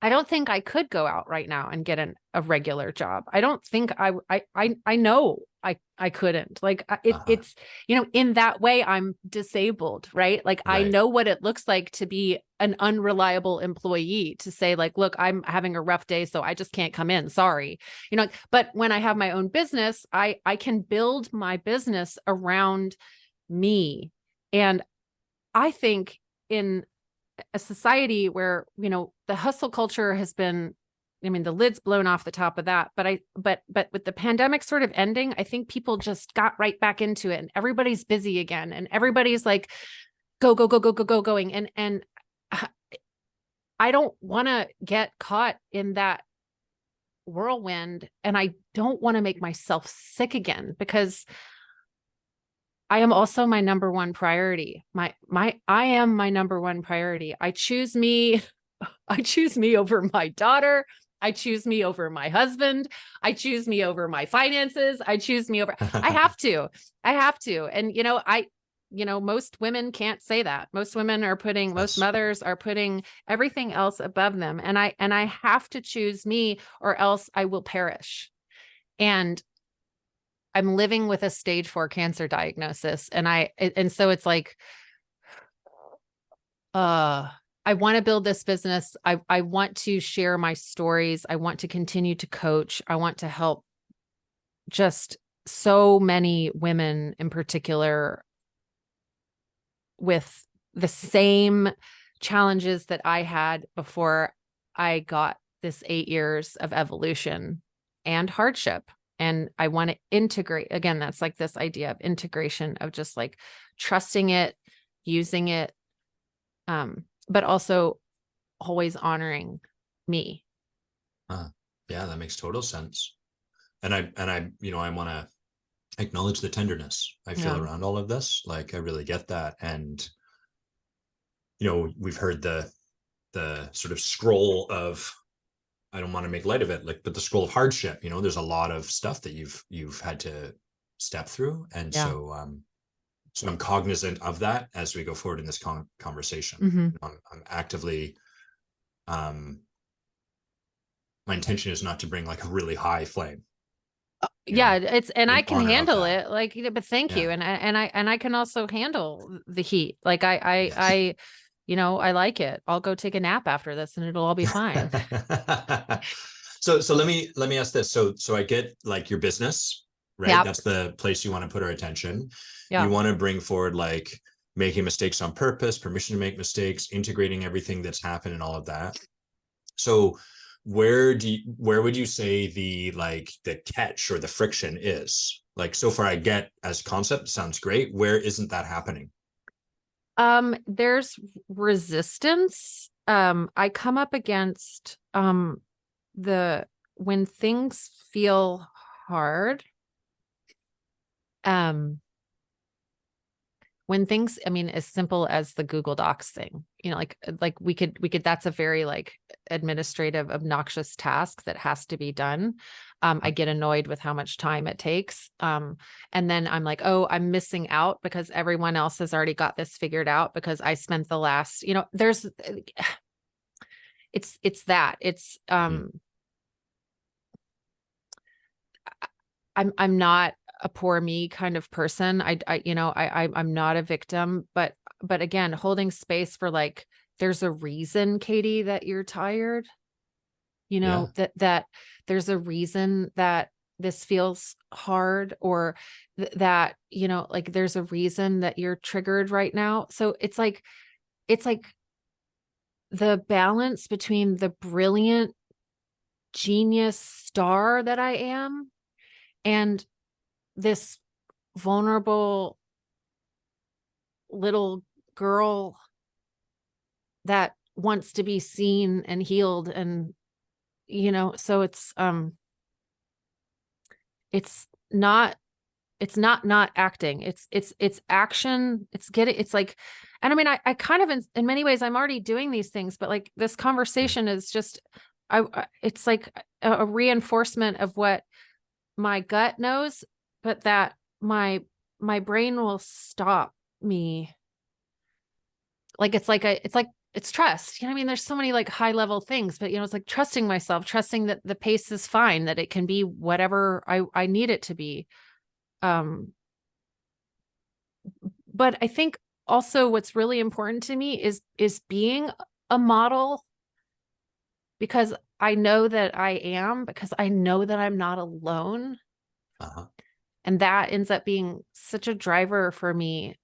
I don't think I could go out right now and get a regular job. I don't think I know I couldn't. Like it's, in that way I'm disabled, right? Like I know what it looks like to be an unreliable employee, to say like, look, I'm having a rough day, so I just can't come in. Sorry. But when I have my own business, I can build my business around me. And I think in a society where, the hustle culture has been, the lid's blown off the top of that, but with the pandemic sort of ending, I think people just got right back into it, and everybody's busy again, and everybody's like, go, go, go, go, go, go, going. And I don't want to get caught in that whirlwind, and I don't want to make myself sick again, because I am also my number one priority. I am my number one priority. I choose me over my daughter. I choose me over my husband. I choose me over my finances. I have to. And, most women can't say that. Most mothers are putting everything else above them. And I have to choose me, or else I will perish. And I'm living with a stage 4 cancer diagnosis. And so it's like, I want to build this business. I want to share my stories. I want to continue to coach. I want to help just so many women in particular with the same challenges that I had before I got this 8 years of evolution and hardship. And I want to integrate, again, that's like this idea of integration, of just like trusting it, using it, but also always honoring me. Yeah, that makes total sense. And I want to acknowledge the tenderness I feel around all of this. Like, I really get that. And, we've heard the sort of scroll of, I don't want to make light of it, but the scroll of hardship, there's a lot of stuff that you've had to step through. And so I'm cognizant of that as we go forward in this conversation. I'm actively, my intention is not to bring like a really high flame. I can handle it, but thank you. And I can also handle the heat. Like I like it. I'll go take a nap after this and it'll all be fine. So let me ask this. So I get like your business, right? Yep. That's the place you want to put our attention. Yeah. You want to bring forward like making mistakes on purpose, permission to make mistakes, integrating everything that's happened and all of that. So where would you say the catch or the friction is? Like, so far I get as concept, sounds great. Where isn't that happening? There's resistance I come up against when things feel hard, when things, I mean, as simple as the Google Docs thing, you know, like we could, that's a very like administrative, obnoxious task that has to be done. I get annoyed with how much time it takes. And then I'm like, oh, I'm missing out because everyone else has already got this figured out because I spent the last, you know, it's that it's, I'm not a poor me kind of person. I'm not a victim, but again, holding space for like, there's a reason, Katie, that you're tired, you know, that there's a reason that this feels hard, or that, you know, like there's a reason that you're triggered right now. So it's like the balance between the brilliant genius star that I am and this vulnerable little girl that wants to be seen and healed. And, you know, so it's not acting. It's action. It's like, and I mean, I kind of, in many ways, I'm already doing these things, but like this conversation is just, it's like a reinforcement of what my gut knows, but that my brain will stop me. Like, it's trust. You know what I mean? There's so many like high level things, but you know, it's like trusting myself, trusting that the pace is fine, that it can be whatever I need it to be. But I think also what's really important to me is being a model, because I know that I am, because I know that I'm not alone. And that ends up being such a driver for me.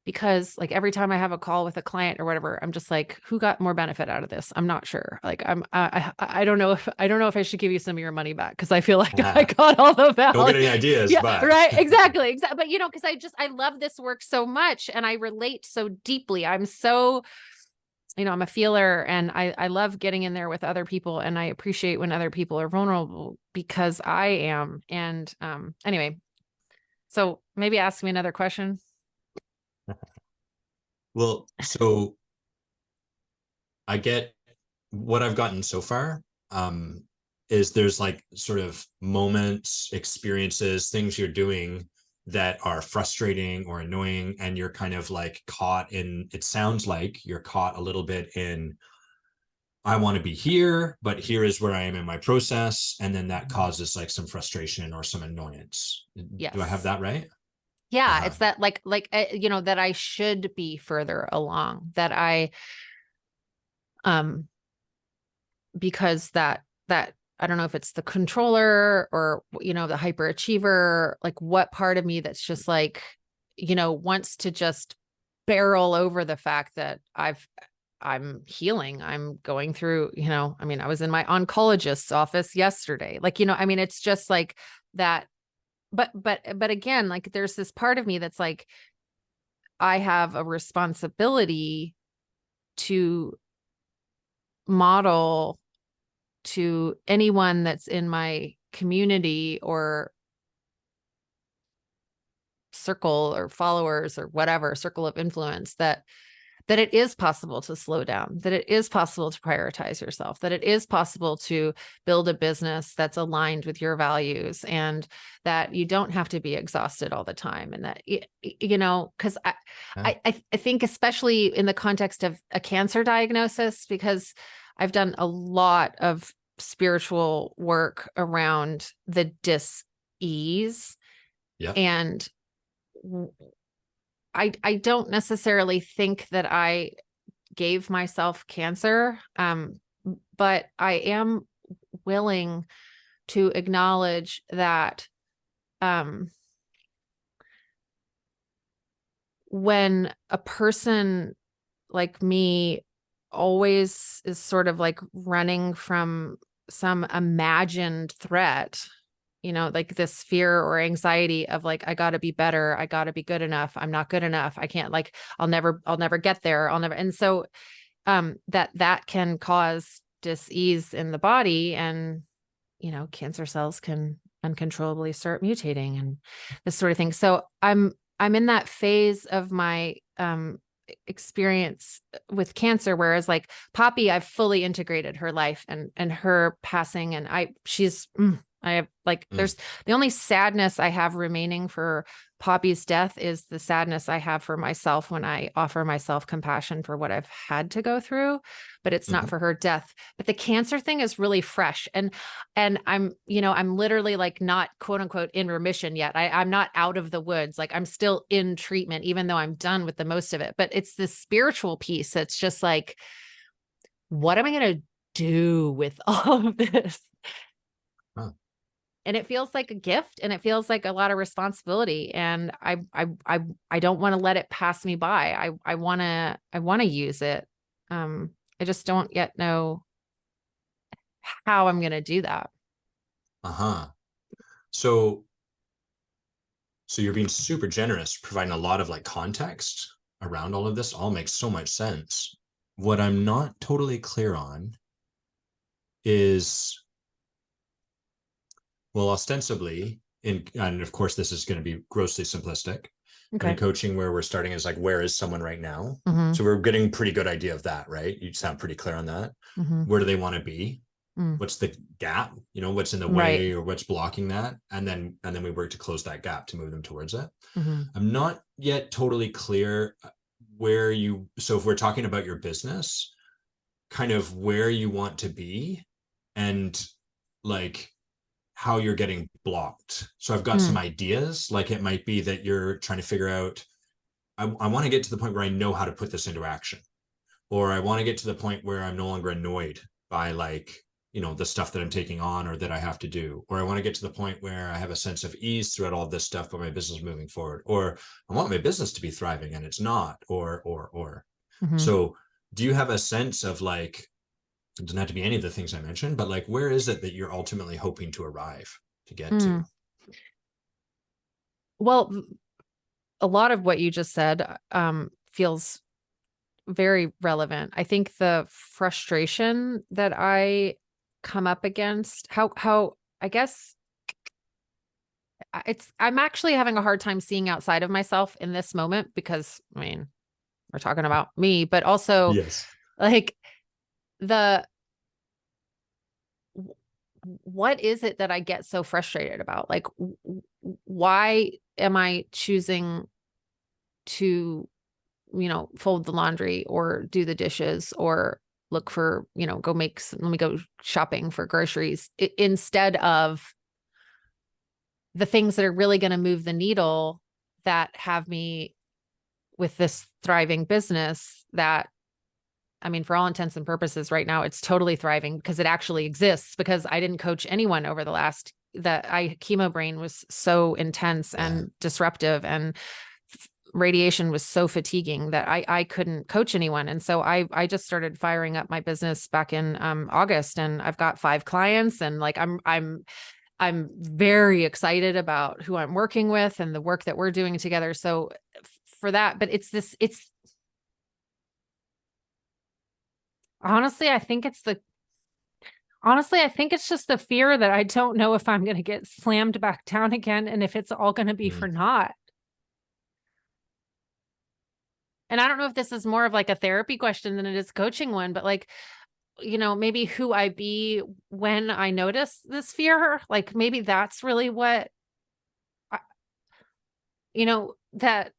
Because like every time I have a call with a client or whatever, I'm just like, who got more benefit out of this? I'm not sure. Like I don't know if I should give you some of your money back, because I feel like I got all the value. Don't get any ideas, yeah, but right, exactly. But you know, because I love this work so much and I relate so deeply. I'm so, you know, I'm a feeler, and I love getting in there with other people, and I appreciate when other people are vulnerable, because I am. And anyway, so maybe ask me another question. Well, so I get what I've gotten so far, is there's like sort of moments, experiences, things you're doing that are frustrating or annoying, and you're kind of like caught in, it sounds like you're caught a little bit in, I want to be here, but here is where I am in my process. And then that causes like some frustration or some annoyance. Yes. Do I have that right? Yeah, it's that like you know, that I should be further along, that I because that I don't know if it's the controller or, you know, the hyperachiever, like what part of me that's just like, you know, wants to just barrel over the fact that I'm healing. I'm going through, you know, I mean, I was in my oncologist's office yesterday. Like, you know, I mean, it's just like that. But again, like there's this part of me that's like, I have a responsibility to model to anyone that's in my community or circle or followers or whatever circle of influence, that it is possible to slow down, that it is possible to prioritize yourself, that it is possible to build a business that's aligned with your values, and that you don't have to be exhausted all the time. And that, you know, because I think especially in the context of a cancer diagnosis, because I've done a lot of spiritual work around the dis-ease. Yeah. And I don't necessarily think that I gave myself cancer, but I am willing to acknowledge that when a person like me always is sort of like running from some imagined threat, you know, like this fear or anxiety of like, I got to be better. I got to be good enough. I'm not good enough. I can't, like, I'll never get there. And so that can cause dis-ease in the body, and, cancer cells can uncontrollably start mutating and this sort of thing. So I'm in that phase of my experience with cancer, whereas like Poppy, I've fully integrated her life and her passing, and I have like, there's the only sadness I have remaining for Poppy's death is the sadness I have for myself when I offer myself compassion for what I've had to go through, but it's not for her death. But the cancer thing is really fresh. And I'm literally like not quote unquote in remission yet. I'm not out of the woods. Like I'm still in treatment, even though I'm done with the most of it. But it's this spiritual piece that's just like, what am I going to do with all of this? Huh. And it feels like a gift, and it feels like a lot of responsibility. And I don't want to let it pass me by. I want to use it. I just don't yet know how I'm going to do that. Uh-huh. So you're being super generous, providing a lot of like context around all of this. All makes so much sense. What I'm not totally clear on is, well, ostensibly and of course this is going to be grossly simplistic, but in coaching where we're starting is like, where is someone right now? So we're getting a pretty good idea of that, right? You sound pretty clear on that. Where do they want to be? What's the gap? What's in the way, or what's blocking that? And then we work to close that gap to move them towards it. I'm not yet totally clear so if we're talking about your business, kind of where you want to be and like how you're getting blocked. So I've got some ideas. Like it might be that you're trying to figure out, I want to get to the point where I know how to put this into action, or I want to get to the point where I'm no longer annoyed by like, the stuff that I'm taking on or that I have to do, or I want to get to the point where I have a sense of ease throughout all this stuff, but my business is moving forward, or I want my business to be thriving and it's not, or. So do you have a sense of like, it doesn't have to be any of the things I mentioned, but like, where is it that you're ultimately hoping to arrive to get to? Well, a lot of what you just said feels very relevant. I think the frustration that I come up against, how I guess I'm actually having a hard time seeing outside of myself in this moment, because I mean, we're talking about me, but also Yes. like what is it that I get so frustrated about? Like, why am I choosing to, fold the laundry or do the dishes or look for, let me go shopping for groceries instead of the things that are really going to move the needle, that have me with this thriving business that, I mean, for all intents and purposes right now, it's totally thriving because it actually exists, because I didn't coach anyone over the last, chemo brain was so intense and disruptive, and radiation was so fatiguing that I couldn't coach anyone. And so I just started firing up my business back in August, and I've got 5 clients, and like, I'm very excited about who I'm working with and the work that we're doing together. So for that, but it's honestly, I think it's just the fear that I don't know if I'm going to get slammed back down again, and if it's all going to be for naught. And I don't know if this is more of like a therapy question than it is a coaching one, but like, maybe who I be when I notice this fear, like maybe that's really what, that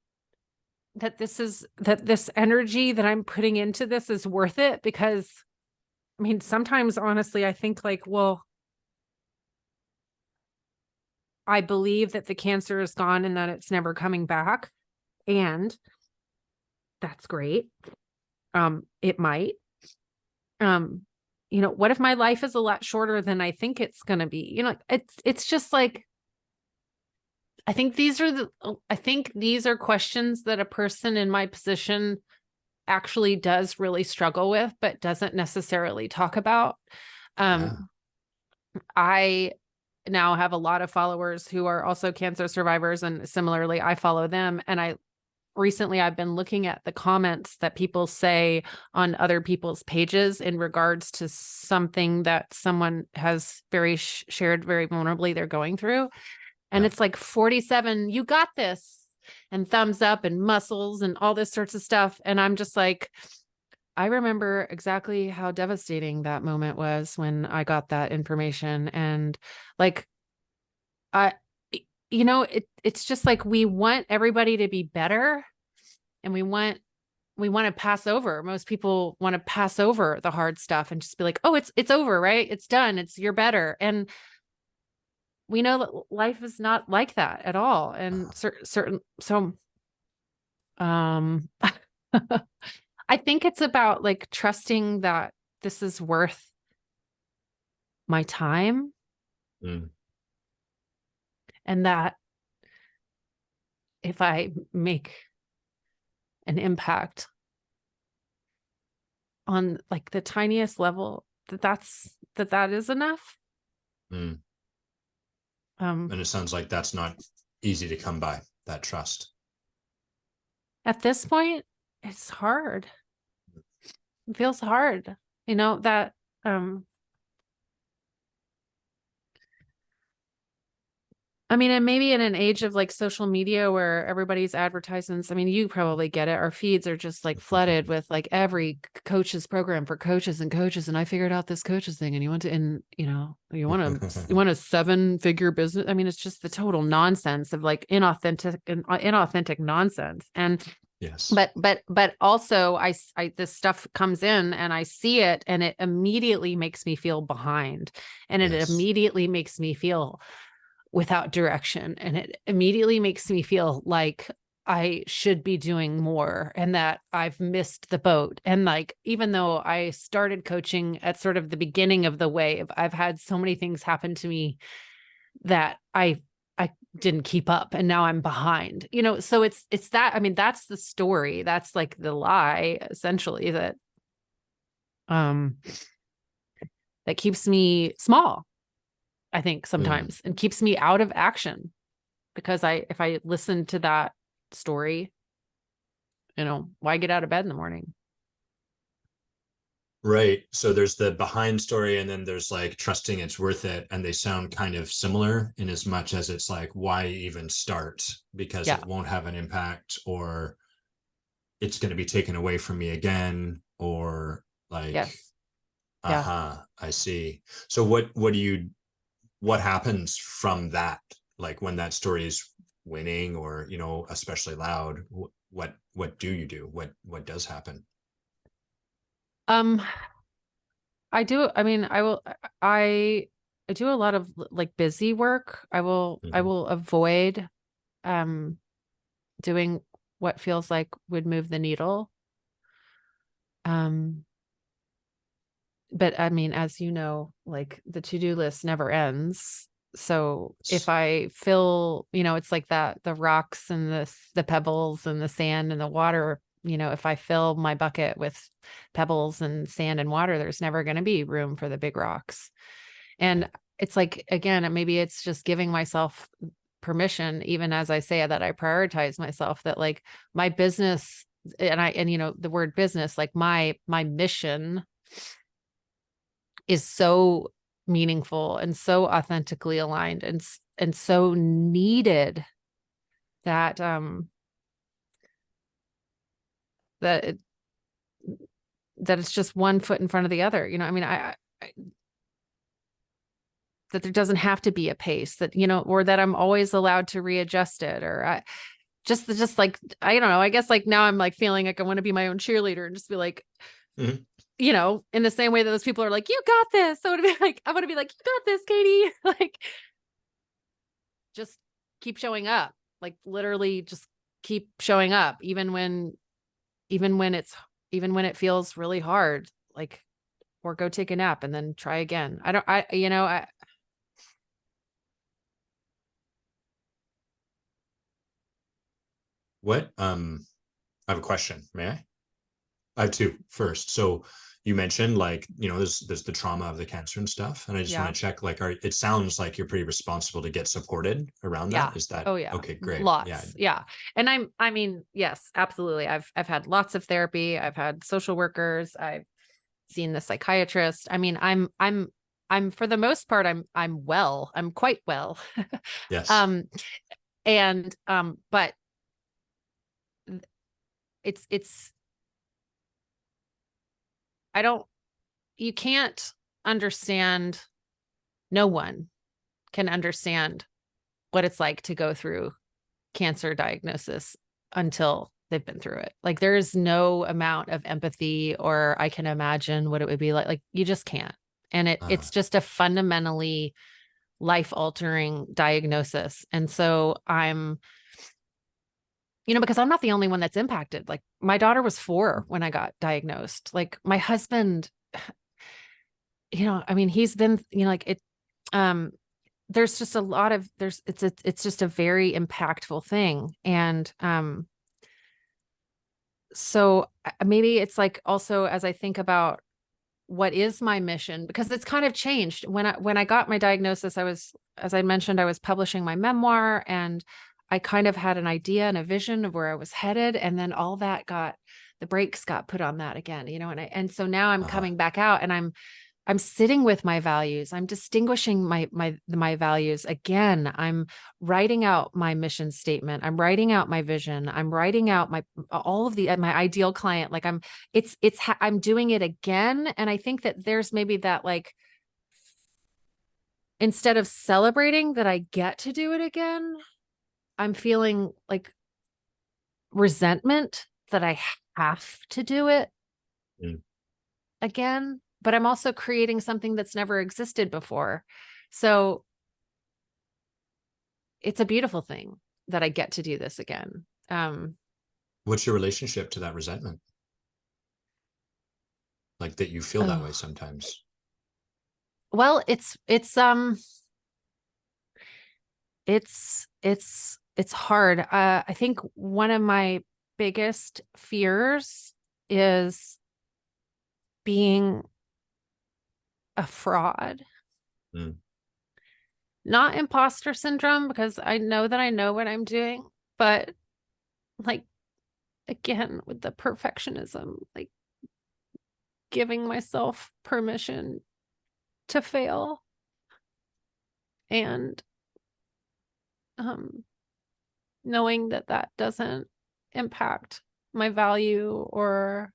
this energy that I'm putting into this is worth it. Because I mean, sometimes honestly, I think like, well, I believe that the cancer is gone and that it's never coming back. And that's great. It might, what if my life is a lot shorter than I think it's going to be? It's just like, I think these are questions that a person in my position actually does really struggle with, but doesn't necessarily talk about. I now have a lot of followers who are also cancer survivors, and similarly, I follow them, and recently I've been looking at the comments that people say on other people's pages in regards to something that someone has shared very vulnerably they're going through. And Yeah. it's like 47, you got this, and thumbs up and muscles and all this sorts of stuff. And I'm just like, I remember exactly how devastating that moment was when I got that information. And like, I, it's just like, we want everybody to be better, and we want to pass over. Most people want to pass over the hard stuff and just be like, oh, it's over, right? It's done. You're better. And we know that life is not like that at all. And um, I think it's about like trusting that this is worth my time, Mm. and that if I make an impact on like the tiniest level, that is enough. Mm. Um, And it sounds like that's not easy to come by, that trust. at this point, it's hard. It feels hard, that, I mean, and maybe in an age of like social media where everybody's advertisements, I mean, you probably get it. Our feeds are just like flooded with like every coach's program for coaches and coaches. And I figured out this coaches thing, and you want you want a 7-figure business. I mean, it's just the total nonsense of like inauthentic nonsense. And Yes. but also I this stuff comes in and I see it, and it immediately makes me feel behind, and it Yes. immediately makes me feel without direction, and it immediately makes me feel like I should be doing more and that I've missed the boat. And like, even though I started coaching at sort of the beginning of the wave, I've had so many things happen to me that I didn't keep up, and now I'm behind, so it's that, I mean, that's the story. That's like the lie, essentially, that that keeps me small, I think, sometimes, and keeps me out of action, because if I listen to that story, why get out of bed in the morning? Right. So there's the behind story, and then there's like trusting it's worth it. And they sound kind of similar in as much as it's like, why even start? Because Yeah. it won't have an impact, or it's going to be taken away from me again, or like, Yes. Yeah. I see. So what happens from that? Like when that story is winning, or, especially loud, what do you do? What does happen? Um, I mean, I do a lot of like busy work. I Mhm. will avoid um doing what feels like would move the needle. Um, but I mean, as you know, like the to-do list never ends. So if I fill, it's like that, the rocks and the pebbles and the sand and the water, if I fill my bucket with pebbles and sand and water, there's never going to be room for the big rocks. And it's like, again, maybe it's just giving myself permission, even as I say that I prioritize myself, that like my business, and the word business, like my mission is so meaningful and so authentically aligned and so needed, that that it, that it's just one foot in front of the other. I mean, I that there doesn't have to be a pace, that or that I'm always allowed to readjust it, or just like, I don't know, I guess like now I'm like feeling like I want to be my own cheerleader and just be like, Mhm. in the same way that those people are like, you got this. So I want to be like, you got this, Katie. Like, just keep showing up, like literally just keep showing up, even when it's even when it feels really hard, like, or go take a nap and then try again. I don't, I, I, What I have a question, may I? I have two. First, so you mentioned like, there's the trauma of the cancer and stuff. And I just Yeah. want to check, like, it sounds like you're pretty responsible to get supported around Yeah. that. Is that Oh yeah. okay? Great. Yeah. Lots. Yeah. And I mean, yes, absolutely. I've had lots of therapy. I've had social workers. I've seen the psychiatrist. I mean, I'm for the most part, I'm well. I'm quite well. Yes. um, and but it's I don't you can't understand, no one can understand what it's like to go through cancer diagnosis until they've been through it. Like there is no amount of empathy or I can imagine what it would be like. Like you just can't. And Uh, it's just a fundamentally life altering diagnosis. And so I'm, because I'm not the only one that's impacted. Like my daughter was 4 when I got diagnosed. Like my husband, I mean, he's been, like it, um, there's just a lot of, it's just a very impactful thing. And, so maybe it's like also as I think about what is my mission, because it's kind of changed. When I got my diagnosis, as I mentioned, I was publishing my memoir and I kind of had an idea and a vision of where I was headed. And then all that the brakes got put on that again, and so now I'm uh, coming back out and I'm sitting with my values. I'm distinguishing my values again. I'm writing out my mission statement. I'm writing out my vision. I'm writing out all of my ideal client. Like I'm doing it again. And I think that there's maybe that, like, instead of celebrating that I get to do it again, I'm feeling like resentment that I have to do it mm. again, but I'm also creating something that's never existed before. So it's a beautiful thing that I get to do this again. What's your relationship to that resentment? Like that you feel that way Oh, sometimes? well, it's hard. I think one of my biggest fears is being a fraud. Mm. Not imposter syndrome, because I know that I know what I'm doing, but like, again, with the perfectionism, like giving myself permission to fail and um knowing that that doesn't impact my value or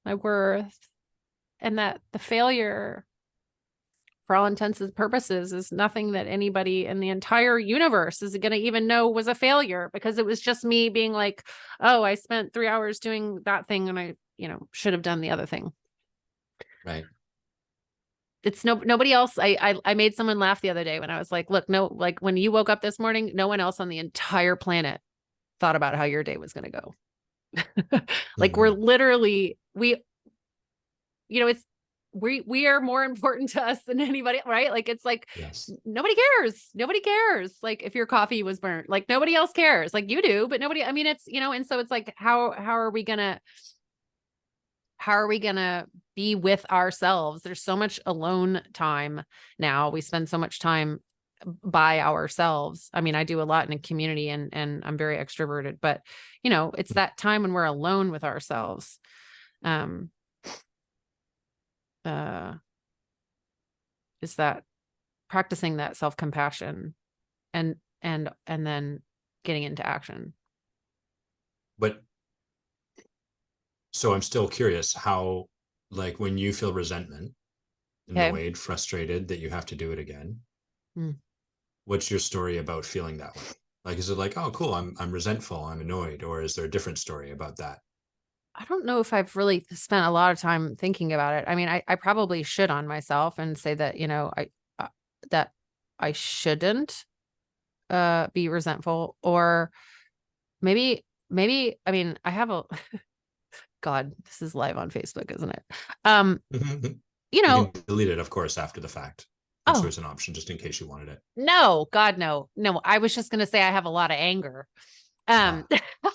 my worth, and that the failure, for all intents and purposes, is nothing that anybody in the entire universe is going to even know was a failure, because it was just me being like, oh, I spent 3 hours doing that thing and I should have done the other thing. Right. It's nobody else. I made someone laugh the other day when I was like, look, no, like when you woke up this morning, no one else on the entire planet thought about how your day was going to go. Like we're Mhm. literally, it's, we are more important to us than anybody, right? Like it's like Yes. nobody cares like if your coffee was burnt, like nobody else cares, like you do, but nobody, I mean, it's, and so it's like, how are we gonna be with ourselves? There's so much alone time now. We spend so much time by ourselves. I mean, I do a lot in a community and I'm very extroverted, but it's that time when we're alone with ourselves. Um, uh, is that practicing that self-compassion and then getting into action. But so I'm still curious how, like, when you feel resentment, Okay. annoyed, frustrated that you have to do it again, Mm. what's your story about feeling that way? Like, is it like, oh, cool, I'm resentful, I'm annoyed, or is there a different story about that? I don't know if I've really spent a lot of time thinking about it. I mean, I probably should on myself and say that, uh, that I shouldn't be resentful, or maybe, I mean, I have a God, this is live on Facebook, isn't it? Um, you You know, can delete it, of course, after the fact. That's oh, always an option, just in case you wanted it. no, God, no. No, I was just going to say I have a lot of anger. Um, Uh-huh.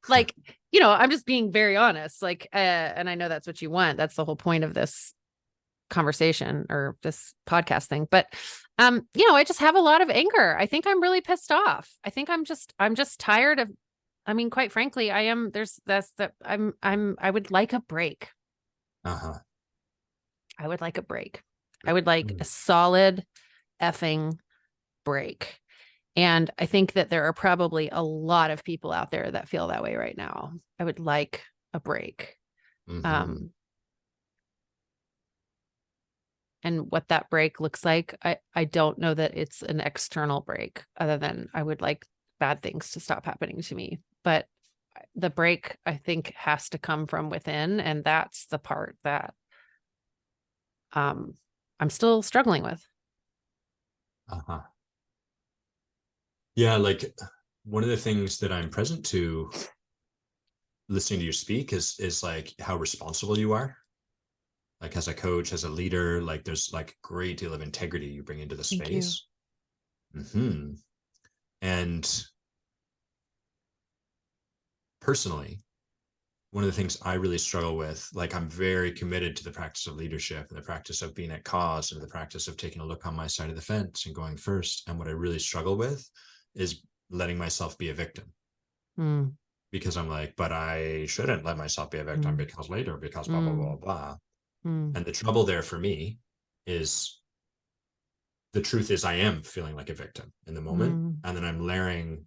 like I'm just being very honest. Like, and I know that's what you want. That's the whole point of this conversation or this podcast thing. But, I just have a lot of anger. I think I'm really pissed off. I think I'm just tired of, I mean, quite frankly, I am, I would like a break. Uh-huh. I would like a break. I would like a solid effing break. And I think that there are probably a lot of people out there that feel that way right now. I would like a break. Mhm. And what that break looks like, I don't know that it's an external break, other than I would like bad things to stop happening to me. But the break, I think, has to come from within. And that's the part that I'm still struggling with. Uh-huh. Yeah, like one of the things that I'm present to listening to you speak is like how responsible you are. Like as a coach, as a leader, like there's like a great deal of integrity you bring into the Thank you. space. Hmm. And personally, one of the things I really struggle with, like I'm very committed to the practice of leadership and the practice of being at cause and the practice of taking a look on my side of the fence and going first. And what I really struggle with is letting myself be a victim, Mm, because I'm like, but I shouldn't let myself be a victim mm, because later, because blah, blah, blah, mm, blah. mm, And the trouble there for me is the truth is I am feeling like a victim in the moment. mm, And then I'm layering,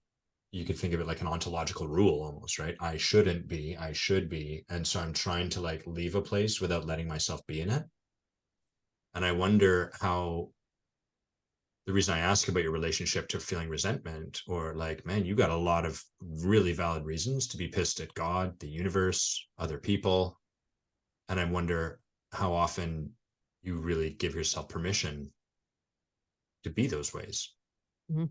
you could think of it like an ontological rule almost, right? I shouldn't be, I should be. And so I'm trying to like leave a place without letting myself be in it. And I wonder how, the reason I ask about your relationship to feeling resentment, or like, man, you got a lot of really valid reasons to be pissed at God, the universe, other people. And I wonder how often you really give yourself permission to be those ways. mm.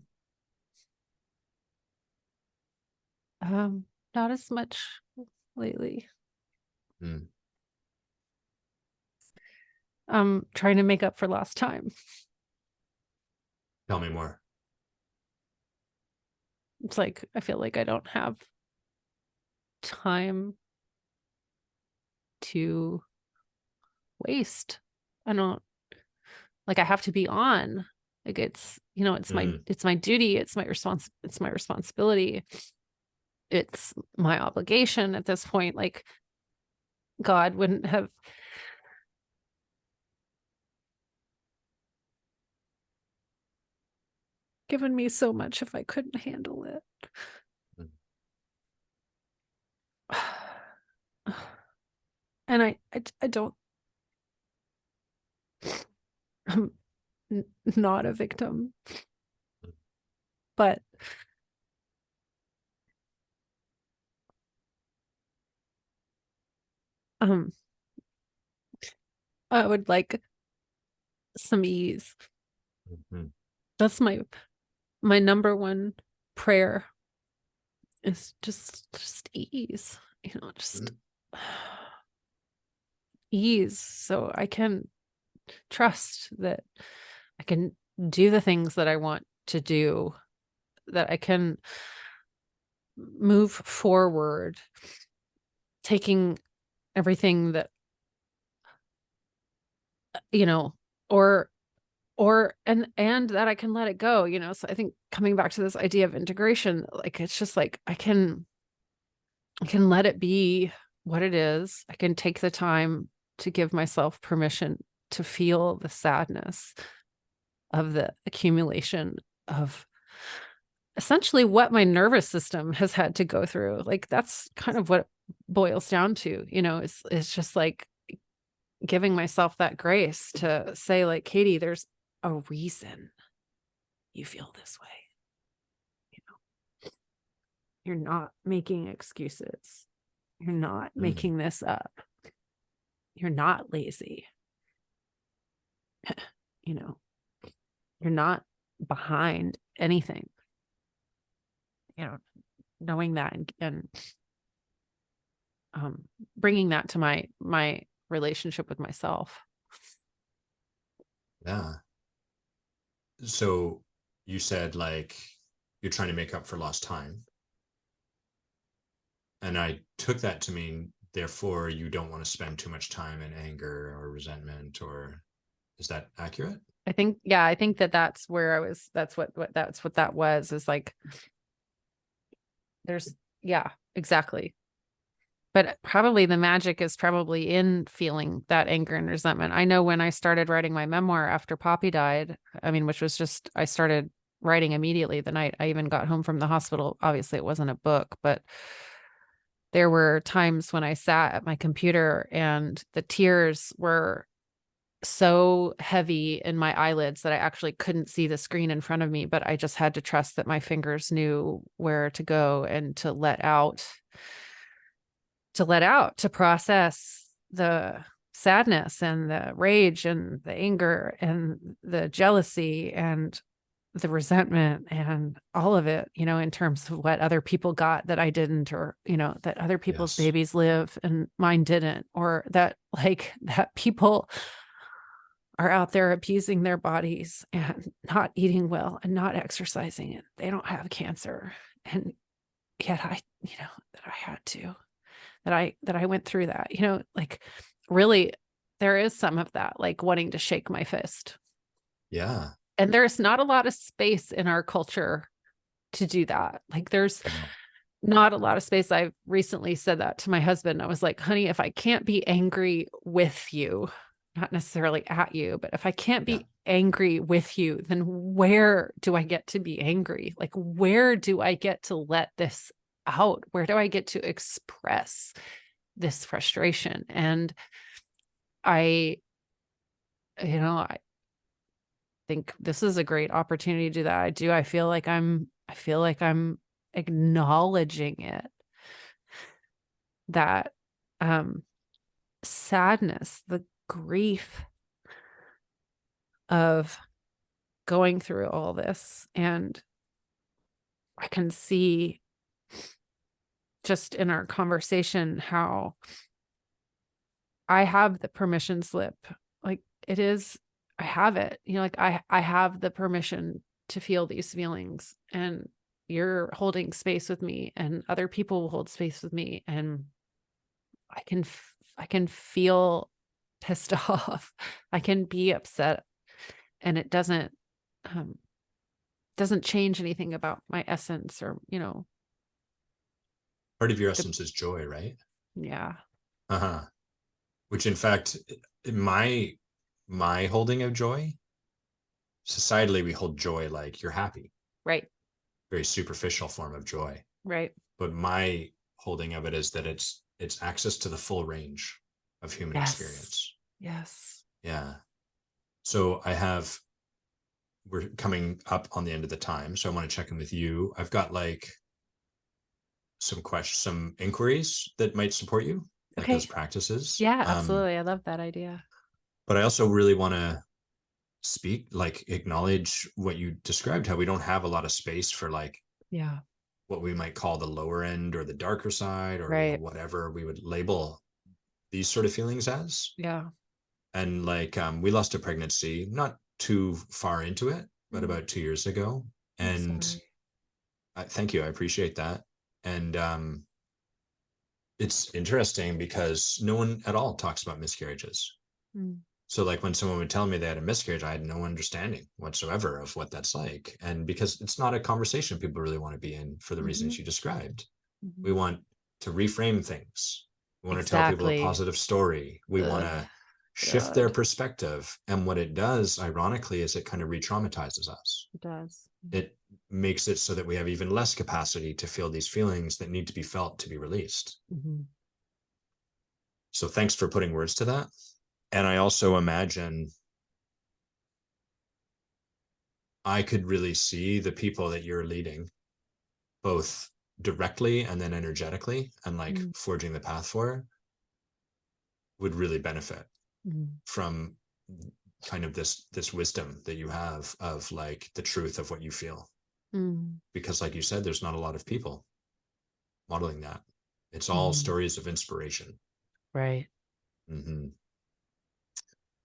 Not as much lately. Mm. I'm trying to make up for lost time. Tell me more. It's like I feel like I don't have time to waste. I don't, like, I have to be on. Like, Mm. it's my duty, it's my responsibility. It's my obligation at this point. Like, God wouldn't have given me so much if I couldn't handle it. Mm. And I don't, I'm not a victim, but um I would like some ease. Mhm. That's my number one prayer, is just ease, just Mm. ease, so I can trust that I can do the things that I want to do, that I can move forward, taking everything that, you know, or and that I can let it go. So I think coming back to this idea of integration, like, it's just like I can let it be what it is. I can take the time to give myself permission to feel the sadness of the accumulation of essentially what my nervous system has had to go through. Like, that's kind of what it boils down to. It's just like giving myself that grace to say, like, Katie, there's a reason you feel this way. You're not making excuses. You're not Mm. making this up. You're not lazy. you know, you're not behind anything. You know, knowing that, and bringing that to my relationship with myself. Yeah. So you said like you're trying to make up for lost time. And I took that to mean, therefore, you don't want to spend too much time in anger or resentment, or is that accurate? I think that that's where I was, that's what that was, is like, there's, yeah, exactly. But probably the magic is probably in feeling that anger and resentment. I know when I started writing my memoir after Poppy died, I mean, which was just, I started writing immediately the night I even got home from the hospital. Obviously, it wasn't a book, but there were times when I sat at my computer and the tears were so heavy in my eyelids that I actually couldn't see the screen in front of me, but I just had to trust that my fingers knew where to go and to let out, to process the sadness and the rage and the anger and the jealousy and the resentment and all of it, you know, in terms of what other people got that I didn't, or, you know, that other people's Yes. babies live and mine didn't, or that, like, that people are out there abusing their bodies and not eating well and not exercising, and they don't have cancer. And yet I, you know, that I had to, that I went through that, you know, like, really, there is some of that, like wanting to shake my fist. Yeah. And there's not a lot of space in our culture to do that. Like, there's No. not a lot of space. I recently said that to my husband. I was like, honey, if I can't be angry with you, not necessarily at you, but if I can't Yeah. be angry with you, then where do I get to be angry? Like, where do I get to let this out? Where do I get to express this frustration? And I, you know, I think this is a great opportunity to do that. I feel like I feel like I'm acknowledging it, that sadness, the grief of going through all this. And I can see just in our conversation how I have the permission slip. Like, it is, I have it, you know, like, I have the permission to feel these feelings, and you're holding space with me, and other people will hold space with me. And I can feel pissed off. I can be upset, and it um doesn't change anything about my essence, or, you know, Part of your the, essence is joy, right? yeah, Uh-huh. Which in fact, my holding of joy, societally we hold joy like you're happy, right, very superficial form of joy. right. But my holding of it is that it's access to the full range of human Yes. experience. Yes. Yeah. So we're coming up on the end of the time, so I want to check in with you. I've got like some questions, some inquiries that might support you, like those Okay. practices. Yeah, absolutely. I love that idea. But I also really want to like acknowledge what you described, how we don't have a lot of space for like Yeah. what we might call the lower end or the darker side, or Right. whatever we would label these sort of feelings as. Yeah. And like we lost a pregnancy not too far into it, but Mm, about 2 years ago. I'm And sorry. thank you, I appreciate that. And it's interesting because no one at all talks about miscarriages. Mm, So like when someone would tell me they had a miscarriage, I had no understanding whatsoever of what that's like. And because it's not a conversation people really want to be in for the mhm, reasons you described. We mhm. want to reframe things. We want to tell people a Exactly. positive story. We want Ugh, to shift their God, perspective. And what it does, ironically, is it kind of re-traumatizes us. it does. It makes it so that we have even less capacity to feel these feelings that need to be felt to be released. Mm-hmm. So thanks for putting words to that. And I also imagine I could really see the people that you're leading, both directly and then energetically, and like Mm-hmm. forging the path for, would really benefit Mm-hmm. from kind of this wisdom that you have of like the truth of what you feel. Mm-hmm. Because like you said, there's not a lot of people modeling that. It's all Mm-hmm. stories of inspiration. Right. Mm-hmm.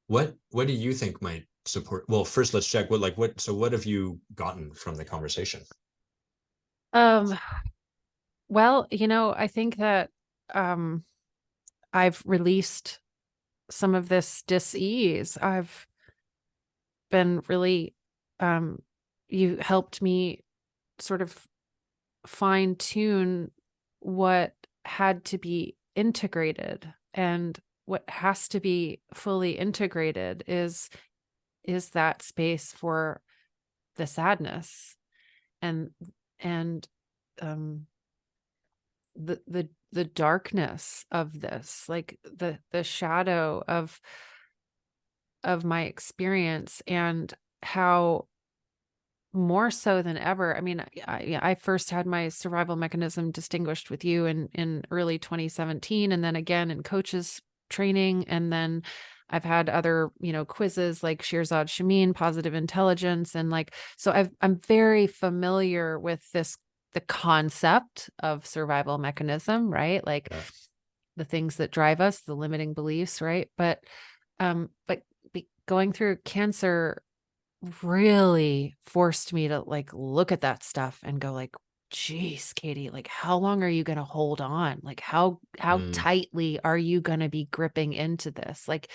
What do you think might support? Well, first let's check what have you gotten from the conversation? Um, Well, I think that I've released some of this dis-ease. I've been really, you helped me sort of fine tune what had to be integrated, and what has to be fully integrated is that space for the sadness, and and um the darkness of this, like the shadow of my experience, and how more so than ever. I mean, I first had my survival mechanism distinguished with you in early 2017, and then again in coaches training, and then I've had other, quizzes like Shirzad Shamin, positive intelligence, and like, so I'm very familiar with the concept of survival mechanism, right? Like Yeah. the things that drive us, the limiting beliefs, right? But going through cancer really forced me to like look at that stuff and go like, geez, Katie, like how long are you going to hold on? Like how Mm, tightly are you going to be gripping into this? Like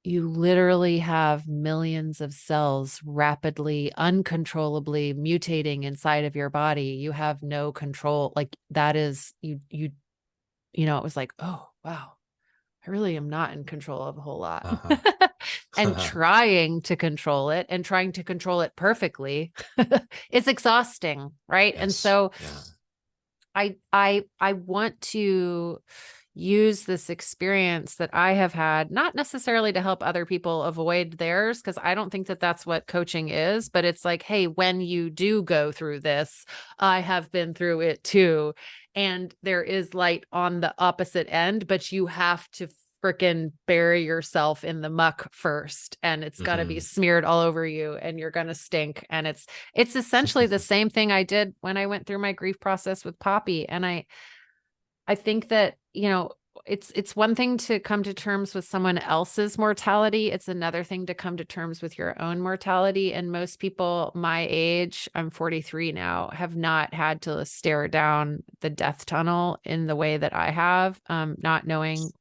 you literally have millions of cells rapidly, uncontrollably mutating inside of your body. You have no control. Like that is it was like, oh wow, I really am not in control of a whole lot. uh-huh. And trying to control it and trying to control it perfectly is exhausting, right? And Yes. so Yeah. I want to use this experience that I have had, not necessarily to help other people avoid theirs, because I don't think that that's what coaching is, but it's like, hey, when you do go through this, I have been through it too. And there is light on the opposite end, but you have to freaking bury yourself in the muck first, and it's got to be Hmm. smeared all over you, and you're going to stink. And it's essentially the same thing I did when I went through my grief process with Poppy. And I think that, it's one thing to come to terms with someone else's mortality. It's another thing to come to terms with your own mortality. And most people my age, I'm 43 now, have not had to stare down the death tunnel in the way that I have, not knowing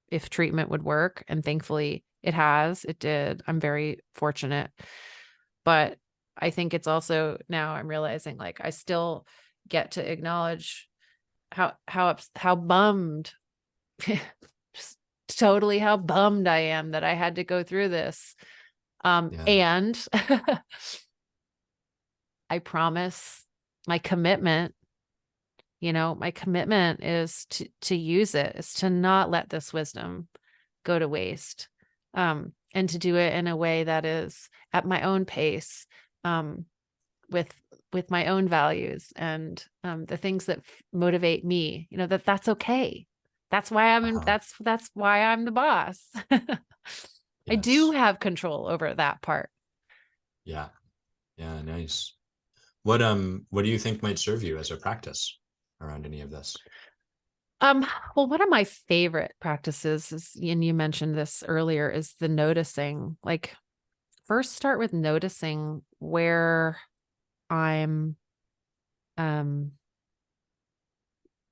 if treatment would work. And thankfully it did. I'm very fortunate. But I think it's also, now I'm realizing like I still get to acknowledge how bummed, just totally how bummed I am that I had to go through this. Yeah. And I promise my commitment, my commitment is to use it, is to not let this wisdom go to waste. And to do it in a way that is at my own pace, um, with my own values, and the things that motivate me, that's okay. That's why Uh-huh. that's why I'm the boss. I do Yes. have control over that part. Yeah. Yeah. Nice. What do you think might serve you as a practice around any of this? Um, well, one of my favorite practices is, and you mentioned this earlier, is the noticing. Like, first start with noticing where I'm, um,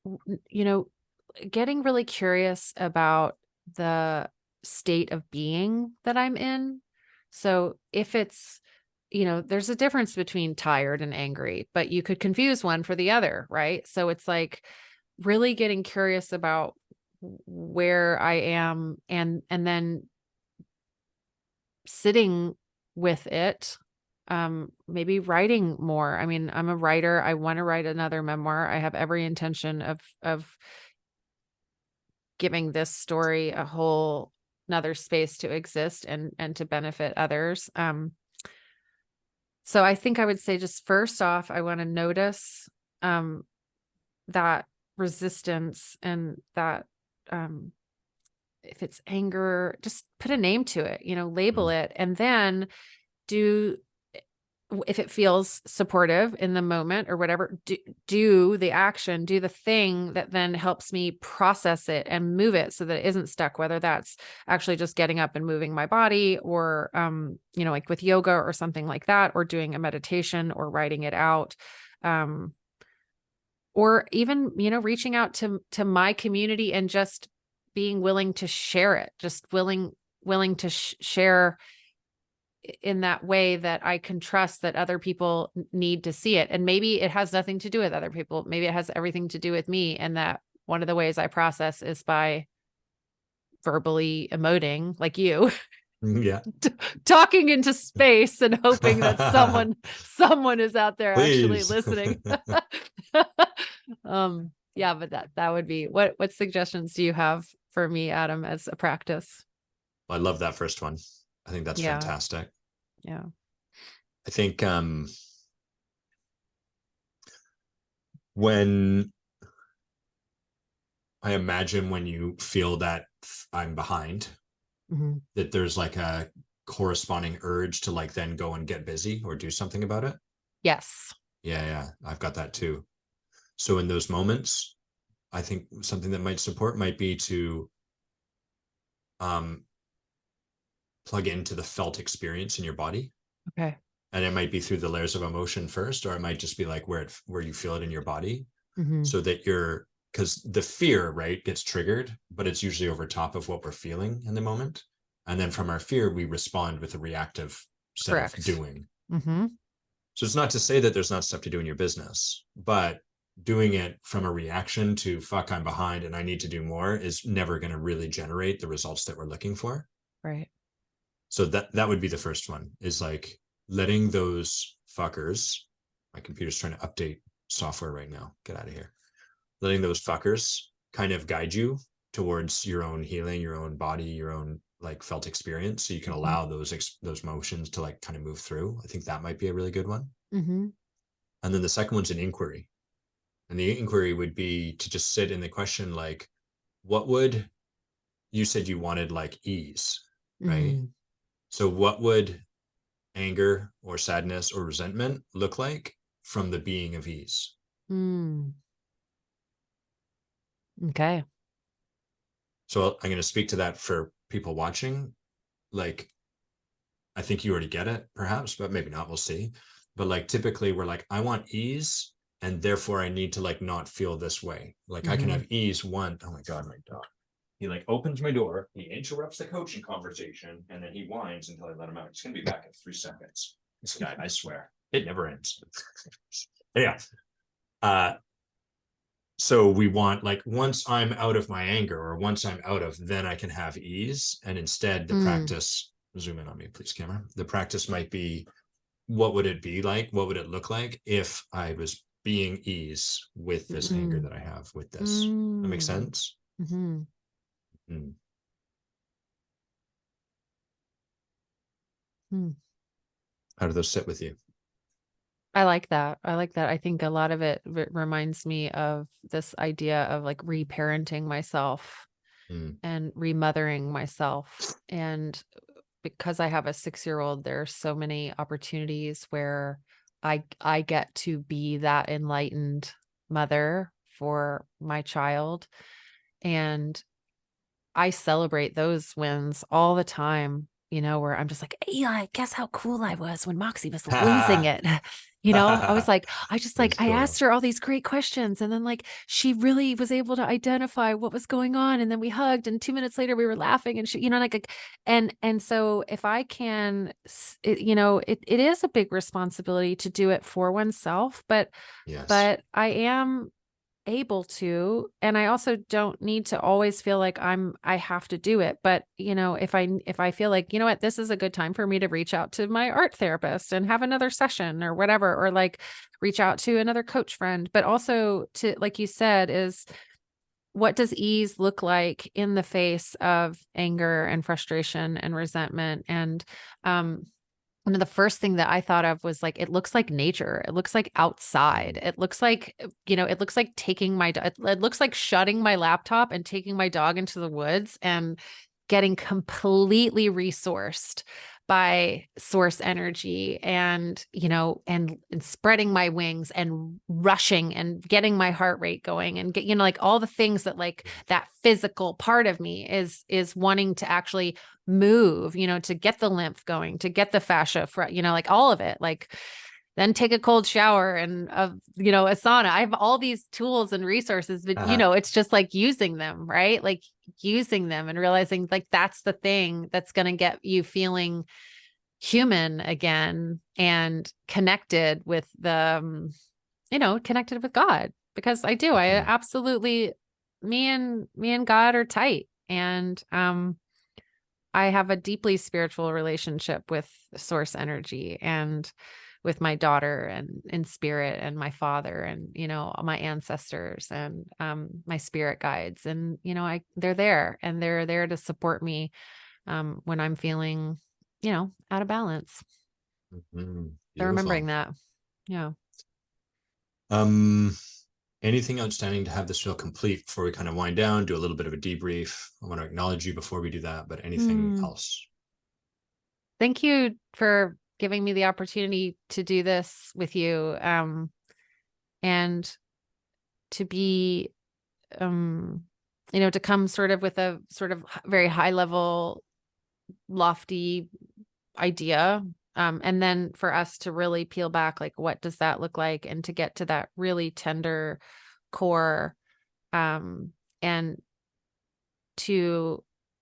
w- you know, getting really curious about the state of being that I'm in. So if it's, there's a difference between tired and angry, but you could confuse one for the other, right? So it's like really getting curious about where I am, and then sitting with it, maybe writing more. I mean, I'm a writer. I want to write another memoir. I have every intention of giving this story a whole another space to exist and to benefit others. So I think I would say, just first off, I want to notice um that resistance, and that, um if it's anger, just put a name to it, label Mm. it, and then do, if it feels supportive in the moment or whatever, do the action, do the thing that then helps me process it and move it so that it isn't stuck, whether that's actually just getting up and moving my body, or, like with yoga or something like that, or doing a meditation or writing it out. Um, or even, reaching out to my community and just being willing to share it, just willing to share in that way that I can trust that other people need to see it. And maybe it has nothing to do with other people. Maybe it has everything to do with me. And that one of the ways I process is by verbally emoting, like you, Yeah. talking into space and hoping that someone is out there actually Please. listening. Yeah, but that would be what suggestions do you have for me, Adam, as a practice? I love that first one. I think that's Yeah. fantastic. Yeah. I think when I imagine when you feel that I'm behind, that there's like a corresponding urge to like then go and get busy or do something about it. Yes. Yeah, I've got that too. So in those moments, I think something that might support might be to plug into the felt experience in your body. Okay. And it might be through the layers of emotion first, or it might just be like where you feel it in your body, so that because the fear, right, gets triggered, but it's usually over top of what we're feeling in the moment. And then from our fear, we respond with a reactive set Correct. of doing. So it's not to say that there's not stuff to do in your business, but doing it from a reaction to fuck, I'm behind and I need to do more is never going to really generate the results that we're looking for. Right. So that would be the first one, is like letting those fuckers, my computer's trying to update software right now, get out of here, letting those fuckers kind of guide you towards your own healing, your own body, your own like felt experience, so you can allow those motions to like kind of move through. I think that might be a really good one. And then the second one's an inquiry, and the inquiry would be to just sit in the question like, what would, you said you wanted like ease, right? So what would anger or sadness or resentment look like from the being of ease? Okay. So I'm going to speak to that for people watching. Like, I think you already get it, perhaps, but maybe not. We'll see. But like, typically we're like, I want ease, and therefore I need to like not feel this way. Like I can have ease one. Oh my God, my dog. He like opens my door, he interrupts the coaching conversation, and then he whines until I let him out. He's going to be back in 3 seconds. This guy, I swear, it never ends. Yeah. So we want like, once I'm out of my anger, or once I'm out of, then I can have ease. And instead the practice, zoom in on me, please, camera. The practice might be, what would it be like? What would it look like if I was being ease with this anger that I have with this? That makes sense? How do those sit with you? I like that. I think a lot of it reminds me of this idea of like reparenting myself and remothering myself. And because I have a 6-year-old, there's so many opportunities where I get to be that enlightened mother for my child. And I celebrate those wins all the time, where I'm just like, Eli, guess how cool I was when Moxie was losing it. I was like, I asked her all these great questions, and then like, she really was able to identify what was going on. And then we hugged, and 2 minutes later we were laughing, and she, and so if I can, it is a big responsibility to do it for oneself, but I am able to, and I also don't need to always feel like I have to do it. But if I feel like, this is a good time for me to reach out to my art therapist and have another session or whatever, or like reach out to another coach friend, but also to, like you said, is what does ease look like in the face of anger and frustration and resentment? And one of the first thing that I thought of was like, it looks like nature. It looks like outside. It looks like, it looks like it looks like shutting my laptop and taking my dog into the woods and getting completely resourced by source energy, and, and spreading my wings and rushing and getting my heart rate going, and get, like all the things that like that physical part of me is wanting to actually move, to get the lymph going, to get the fascia, like all of it. Like, then take a cold shower and you know, a sauna. I have all these tools and resources, but you know, it's just like using them, right? Like using them and realizing like that's the thing that's going to get you feeling human again and connected with the you know, connected with God, because I do. I absolutely, me and God are tight. And I have a deeply spiritual relationship with source energy and with my daughter and in spirit and my father and, you know, my ancestors and my spirit guides. And, you know, they're there and they're there to support me when I'm feeling, you know, out of balance. So remembering that. Yeah. Anything outstanding to have this feel complete before we kind of wind down, do a little bit of a debrief? I want to acknowledge you before we do that, but anything else? Thank you for giving me the opportunity to do this with you. And to be, you know, to come sort of with a sort of very high level, lofty idea. And then for us to really peel back, like, what does that look like? And to get to that really tender core. And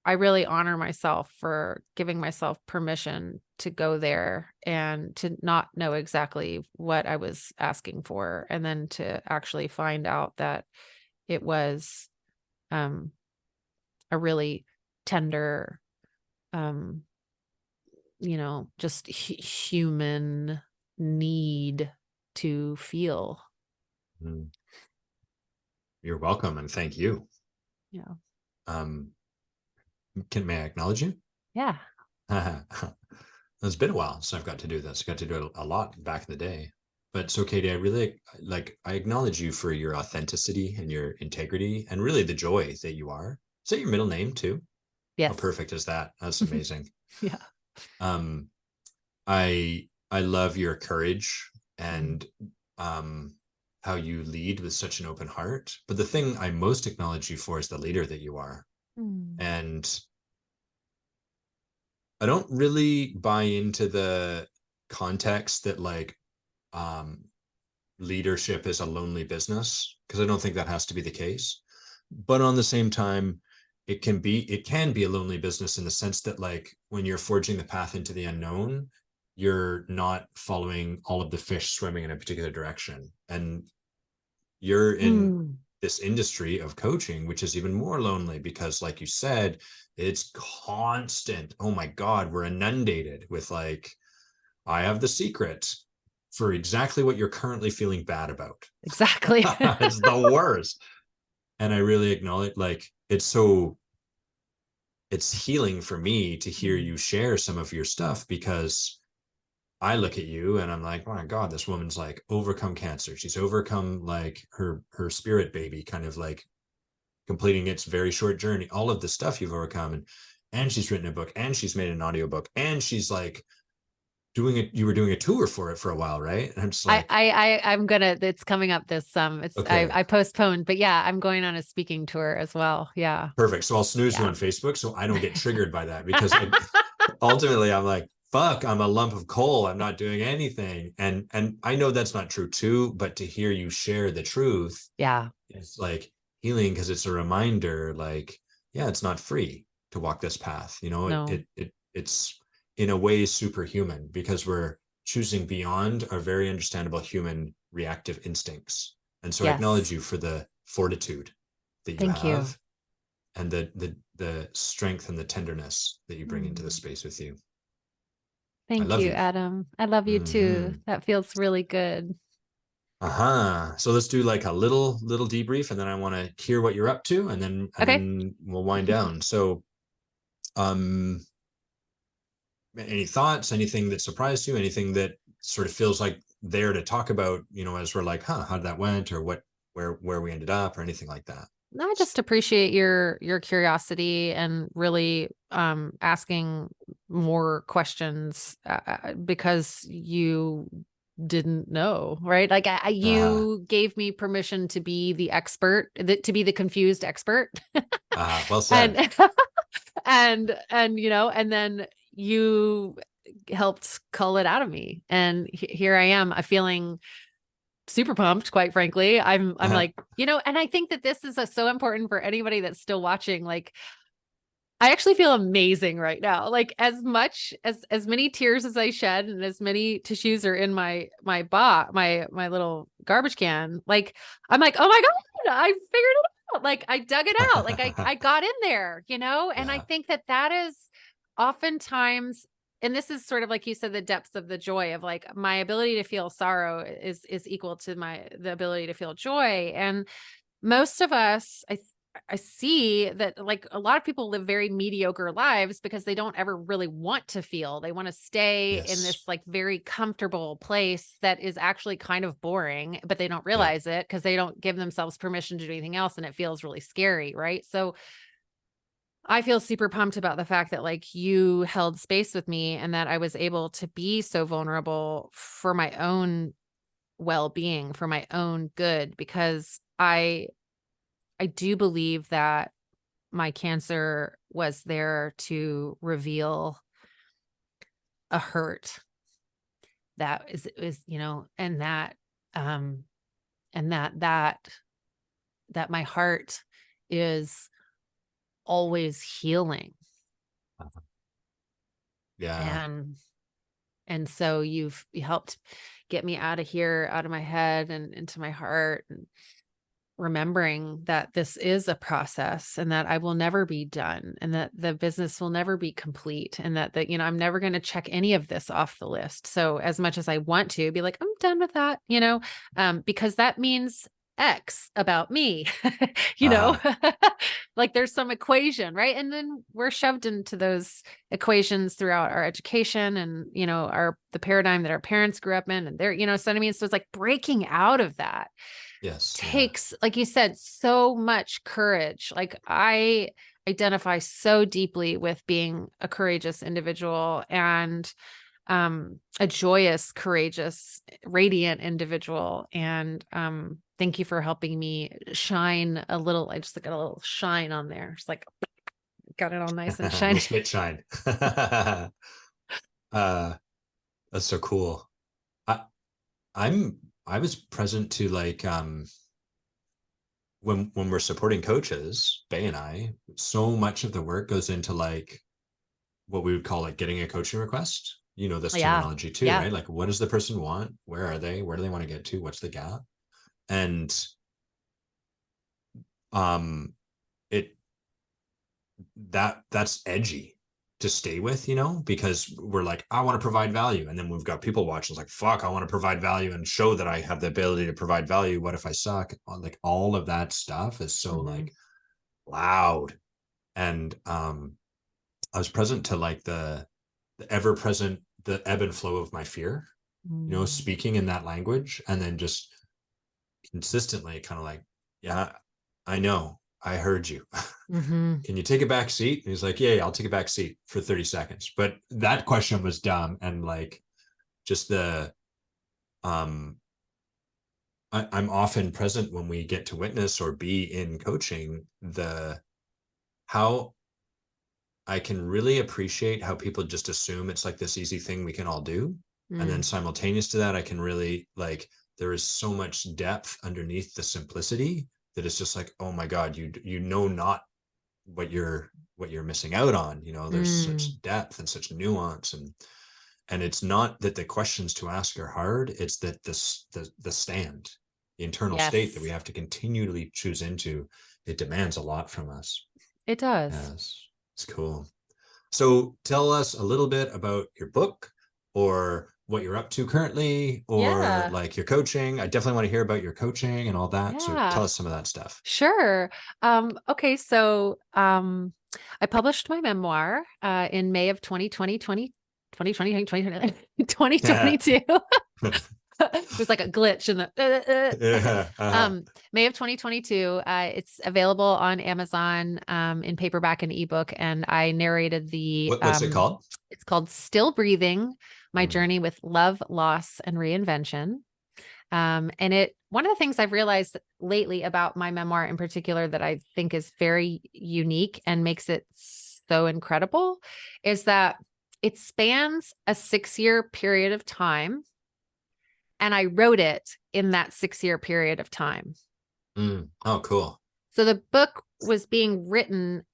I really honor myself for giving myself permission to go there and to not know exactly what I was asking for. And then to actually find out that it was, a really tender, you know, just human need to feel. You're welcome. And thank you. Yeah. May I acknowledge you? Yeah. It's been a while since I've got to do this. I got to do it a lot back in the day. But so, Katie, I really I acknowledge you for your authenticity and your integrity and really the joy that you are. Is that your middle name too? Yes. How perfect is that? That's amazing. Yeah. I love your courage and how you lead with such an open heart. But the thing I most acknowledge you for is the leader that you are. And I don't really buy into the context that like leadership is a lonely business, because I don't think that has to be the case. But on the same time, it can be a lonely business in the sense that like when you're forging the path into the unknown, you're not following all of the fish swimming in a particular direction. And you're in this industry of coaching, which is even more lonely because, like you said, it's constant. Oh my God, we're inundated with like, I have the secret for exactly what you're currently feeling bad about. Exactly. It's the worst. And I really acknowledge, like, it's healing for me to hear you share some of your stuff, because I look at you and I'm like, oh my God, this woman's like overcome cancer. She's overcome like her spirit baby kind of like completing its very short journey, all of the stuff you've overcome. And she's written a book and she's made an audiobook and she's like doing it. You were doing a tour for it for a while, right? And I'm just like, I'm gonna, it's coming up this, okay. I postponed, but yeah, I'm going on a speaking tour as well. Yeah. Perfect. So I'll snooze you on Facebook so I don't get triggered by that, because ultimately I'm like, fuck, I'm a lump of coal. I'm not doing anything. And I know that's not true too, but to hear you share the truth, yeah, it's like healing, because it's a reminder, like, yeah, it's not free to walk this path. You know, no. it's in a way superhuman, because we're choosing beyond our very understandable human reactive instincts. And so I acknowledge you for the fortitude that you have and the strength and the tenderness that you bring into the space with you. Thank you, Adam. I love you too. That feels really good. So let's do like a little debrief, and then I want to hear what you're up to, and then then we'll wind down. So any thoughts, anything that surprised you, anything that sort of feels like there to talk about, you know, as we're like, how did that went, or where we ended up, or anything like that? I just appreciate your curiosity and really asking more questions because you didn't know, right? Like you gave me permission to be the expert, to be the confused expert. Well said. and you know, and then you helped cull it out of me. And here I am, feeling super pumped, quite frankly. I'm like, and I think that this is so important for anybody that's still watching. Like, I actually feel amazing right now. Like, as much as many tears as I shed and as many tissues are in my little garbage can, like, I'm like, oh my God, I figured it out. Like, I dug it out. Like, I got in there, and I think that is oftentimes, and this is sort of like you said, the depths of the joy of, like, my ability to feel sorrow is equal to the ability to feel joy. And most of us, I see that, like, a lot of people live very mediocre lives because they don't ever really want to feel. They want to stay in Yes. this, like, very comfortable place that is actually kind of boring, but they don't Yeah. realize it because they don't give themselves permission to do anything else, and it feels really scary, right? So I feel super pumped about the fact that, like, you held space with me and that I was able to be so vulnerable for my own well-being, for my own good, because I do believe that my cancer was there to reveal a hurt that is, um, and that my heart is always healing. Yeah. And so you helped get me out of here, out of my head and into my heart, and remembering that this is a process and that I will never be done and that the business will never be complete, and that I'm never going to check any of this off the list. So as much as I want to be like, I'm done with that, because that means X about me, Uh, like there's some equation, right? And then we're shoved into those equations throughout our education and, the paradigm that our parents grew up in, and so I mean, so it's like breaking out of that yes. Yeah. takes, like you said, so much courage. Like, I identify so deeply with being a courageous individual and a joyous, courageous, radiant individual. And thank you for helping me shine a little. I just got a little shine on there. It's like, got it all nice and Little shiny. spit shine. uh, that's so cool. I, I was present to, like, when we're supporting coaches, Bay and I, so much of the work goes into, like, what we would call, like, getting a coaching request. This Yeah. terminology too, Yeah. right? Like, what does the person want? Where are they? Where do they want to get to? What's the gap? And um it that's edgy to stay with, because we're like, I want to provide value, and then we've got people watching, it's like, fuck, I want to provide value and show that I have the ability to provide value. What if I suck? Like, all of that stuff is so, Mm-hmm. like, loud. And I was present to, like, the ever present, the ebb and flow of my fear, Mm. speaking in that language, and then just consistently kind of like, yeah, I know, I heard you. Mm-hmm. Can you take a back seat? And he's like, yeah, I'll take a back seat for 30 seconds. But that question was dumb. And, like, just um, I'm often present when we get to witness or be in coaching, how I can really appreciate how people just assume it's like this easy thing we can all do. And then Mm. simultaneous to that, I can really, like, there is so much depth underneath the simplicity that it's just like, oh my God, not what you're missing out on. There's Mm. such depth and such nuance, and it's not that the questions to ask are hard, it's that the stand, the internal state that we Yes, have to continually choose into, it demands a lot from us. it does. Yes, it's cool. So tell us a little bit about your book, or what you're up to currently, or, Yeah. like, your coaching. I definitely want to hear about your coaching and all that, so tell Yeah. us some of that stuff. Sure. Okay. So, I published my memoir, in May of 2020, 2022. It was like a glitch in Yeah. May of 2022. It's available on Amazon, in paperback and ebook. And I narrated What's it called? it's called Still Breathing: My Mm. Journey with Love, Loss, and Reinvention. And one of the things I've realized lately about my memoir in particular that I think is very unique and makes it so incredible is that it spans a 6-year period of time. And I wrote it in that 6-year period of time. Oh, cool. So the book was being written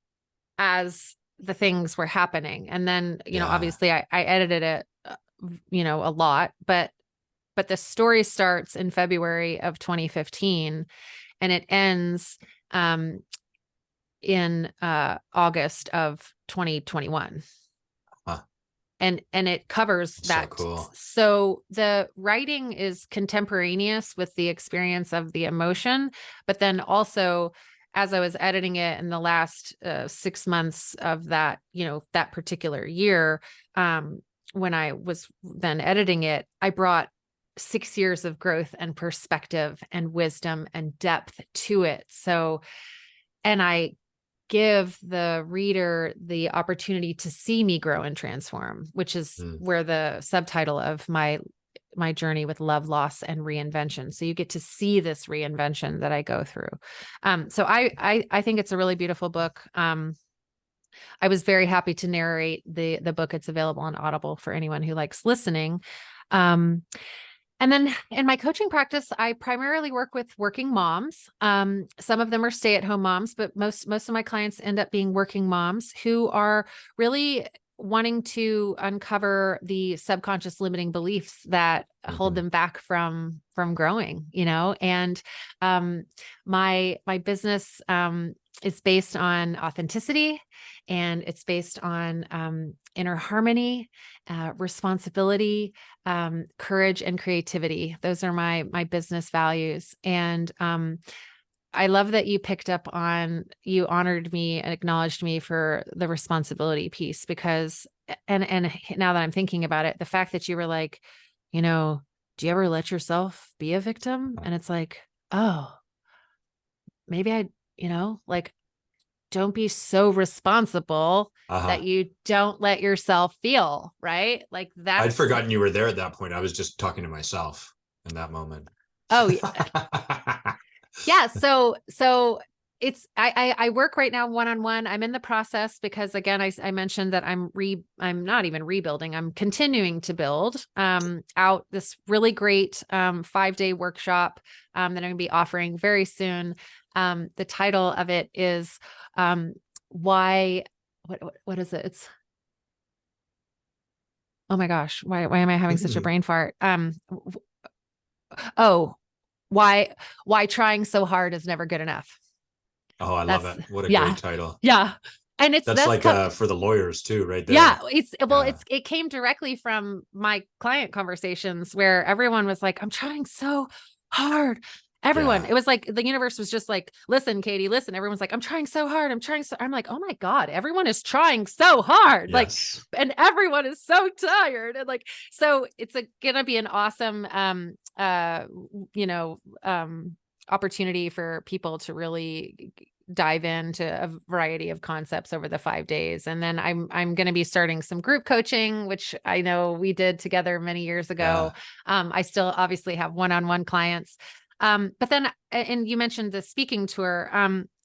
as the things were happening. And then, Yeah. obviously I edited it, a lot, but the story starts in February of 2015 and it ends in August of 2021. Huh. And it covers That's that. so cool. So the writing is contemporaneous with the experience of the emotion, but then also as I was editing it in the last 6 months of that, that particular year, when I was then editing it, I brought 6 years of growth and perspective and wisdom and depth to it. So, and I give the reader the opportunity to see me grow and transform, which is where the subtitle of my journey with love, loss, and reinvention. So you get to see this reinvention that I go through. So I think it's a really beautiful book. I was very happy to narrate the book. It's available on Audible for anyone who likes listening. And then in my coaching practice, I primarily work with working moms. Some of them are stay-at-home moms, but most of my clients end up being working moms who are really wanting to uncover the subconscious limiting beliefs that hold them back from growing, and my business is based on authenticity, and it's based on inner harmony, responsibility, courage, and creativity. Those are my business values. And I love that you picked up on, you honored me and acknowledged me for the responsibility piece, because, and now that I'm thinking about it, the fact that you were like, do you ever let yourself be a victim? And it's like, oh, maybe I, don't be so responsible that you don't let yourself feel, right? Like that's. I'd forgotten you were there at that point. I was just talking to myself in that moment. Oh, yeah. Yeah. So it's, I work right now one-on-one. I'm in the process because again, I mentioned that I'm not even rebuilding. I'm continuing to build out this really great 5-day workshop that I'm going to be offering very soon. The title of it is why, what is it? It's, oh my gosh, why am I having such a brain fart? Why trying so hard is never good enough. Oh, I love it. What a great title. Yeah. And that's like for the lawyers too, right there. Yeah. It came directly from my client conversations where everyone was like, I'm trying so hard. Everyone, it was like the universe was just like, listen, Katie, listen. Everyone's like, I'm trying so hard. I'm like, oh my God, everyone is trying so hard. Yes. Like, and everyone is so tired. And like, so it's gonna be an awesome, opportunity for people to really dive into a variety of concepts over the 5 days. And then I'm going to be starting some group coaching, which I know we did together many years ago. I still obviously have one-on-one clients. But then, and you mentioned the speaking tour.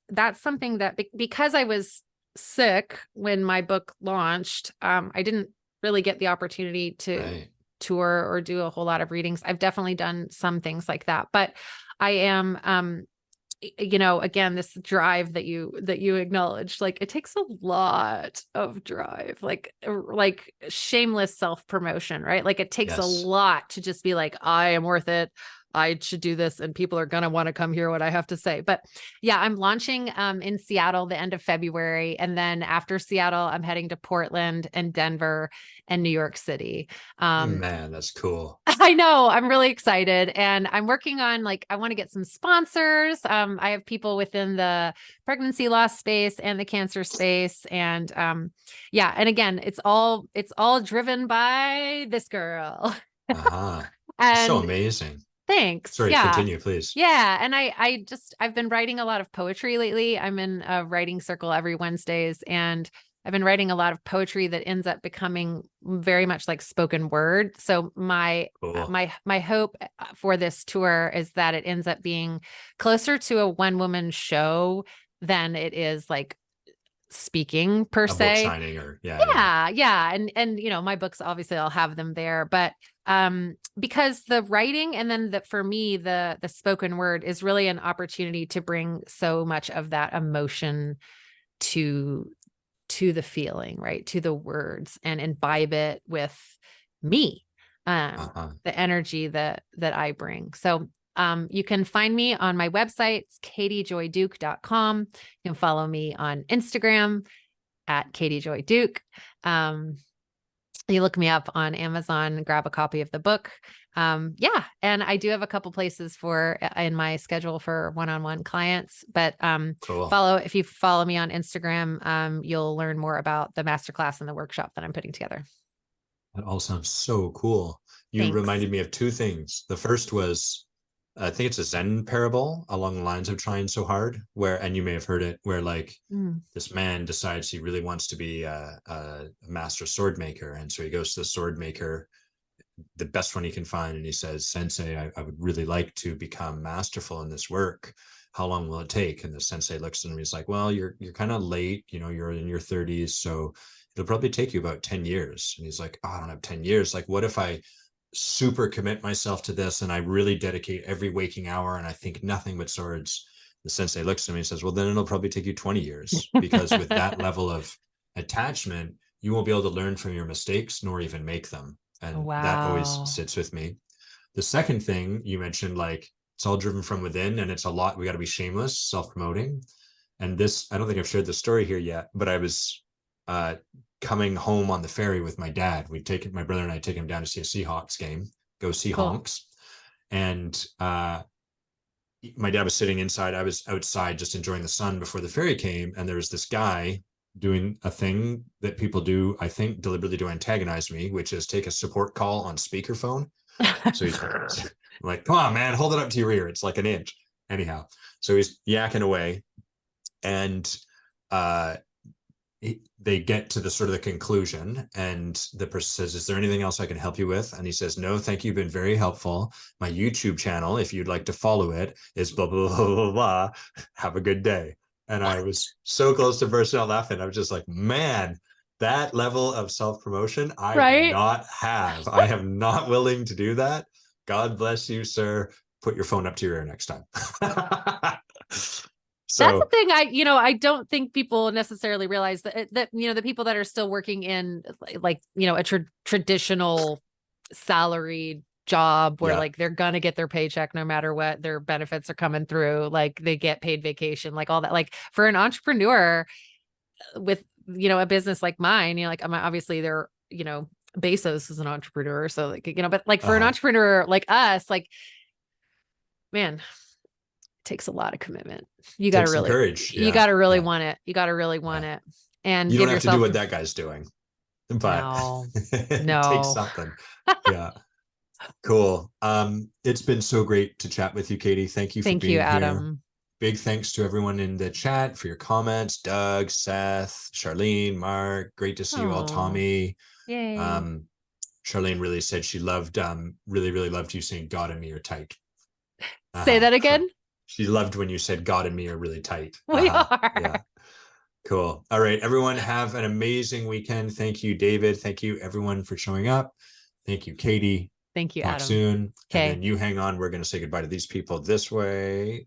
That's something that because I was sick when my book launched, I didn't really get the opportunity to tour or do a whole lot of readings. I've definitely done some things like that, but I am, again, this drive that you acknowledged, like it takes a lot of drive, like shameless self-promotion, right? Like it takes a lot to just be like, I am worth it. I should do this and people are going to want to come hear what I have to say. But yeah, I'm launching in Seattle the end of February. And then after Seattle, I'm heading to Portland and Denver and New York City. Man, that's cool. I know, I'm really excited. And I'm working on I want to get some sponsors. I have people within the pregnancy loss space and the cancer space. And yeah, and again, it's all driven by this girl. And so amazing. Thanks. Sorry, continue, please. Yeah. And I've been writing a lot of poetry lately. I'm in a writing circle every Wednesdays, and I've been writing a lot of poetry that ends up becoming very much like spoken word. So my hope for this tour is that it ends up being closer to a one-woman show than it is like speaking per A book se. signing or yeah. Yeah. And you know, my books, obviously I'll have them there, but because the writing and then for me, the spoken word is really an opportunity to bring so much of that emotion to the feeling, right? To the words, and imbibe it with me, the energy that I bring. So you can find me on my website, it's katiejoyduke.com. You can follow me on Instagram at katiejoyduke. You look me up on Amazon, grab a copy of the book. Yeah. And I do have a couple places in my schedule for one-on-one clients, but Cool. if you follow me on Instagram, you'll learn more about the masterclass and the workshop that I'm putting together. That all sounds so cool. You Thanks. reminded me of two things. The first was, I think it's a Zen parable along the lines of trying so hard, and you may have heard it, where like this man decides he really wants to be a master sword maker. And so he goes to the sword maker, the best one he can find. And he says, Sensei, I would really like to become masterful in this work. How long will it take? And the sensei looks at him. He's like, well, you're kind of late, you're in your 30s. So it'll probably take you about 10 years. And he's like, oh, I don't have 10 years. Like, what if I super commit myself to this and I really dedicate every waking hour and I think nothing but swords? The sensei looks at me and says, well, then it'll probably take you 20 years, because with that level of attachment, you won't be able to learn from your mistakes nor even make them. And that always sits with me. The second thing you mentioned, like, it's all driven from within, and it's a lot. We got to be shameless, self-promoting. And this, I don't think I've shared the story here yet, but I was coming home on the ferry with my dad. My brother and I take him down to see a Seahawks game, go Seahawks. And my dad was sitting inside. I was outside just enjoying the sun before the ferry came. And there was this guy doing a thing that people do, I think deliberately, to antagonize me, which is take a support call on speakerphone. So he's like, come on, man, hold it up to your ear. It's like an inch. Anyhow, so he's yakking away. And they get to the sort of the conclusion, and the person says, is there anything else I can help you with? And he says, no, thank you, you've been very helpful. My YouTube channel, if you'd like to follow it, is blah, blah, blah, blah, blah. Have a good day. And I was so close to bursting out laughing. I was just like, man, that level of self-promotion I do not have. I am not willing to do that. God bless you, sir. Put your phone up to your ear next time. So that's the thing. I don't think people necessarily realize that the people that are still working in like, a traditional salaried job where like they're gonna get their paycheck no matter what, their benefits are coming through, like they get paid vacation, like all that. Like for an entrepreneur with a business like mine, like I'm obviously there, Bezos is an entrepreneur, so like, but like for an entrepreneur like us, like, man, it takes a lot of commitment. You got to really courage. You got to really want it. You got to really want it. And you don't have to do what that guy's doing, but no. It takes something. Yeah. Cool. It's been so great to chat with you, Katie. Thank you for being here. Adam. Big thanks to everyone in the chat for your comments. Doug, Seth, Charlene, Mark, great to see you all. Tommy. Yay. Charlene really said she loved, really, really loved you saying God and me are tight. Say that again. She loved when you said God and me are really tight. We are. Yeah. Cool. All right, everyone, have an amazing weekend. Thank you, David. Thank you, everyone, for showing up. Thank you, Katie. Thank you, Talk Adam. soon. Okay. And then you hang on. We're going to say goodbye to these people this way.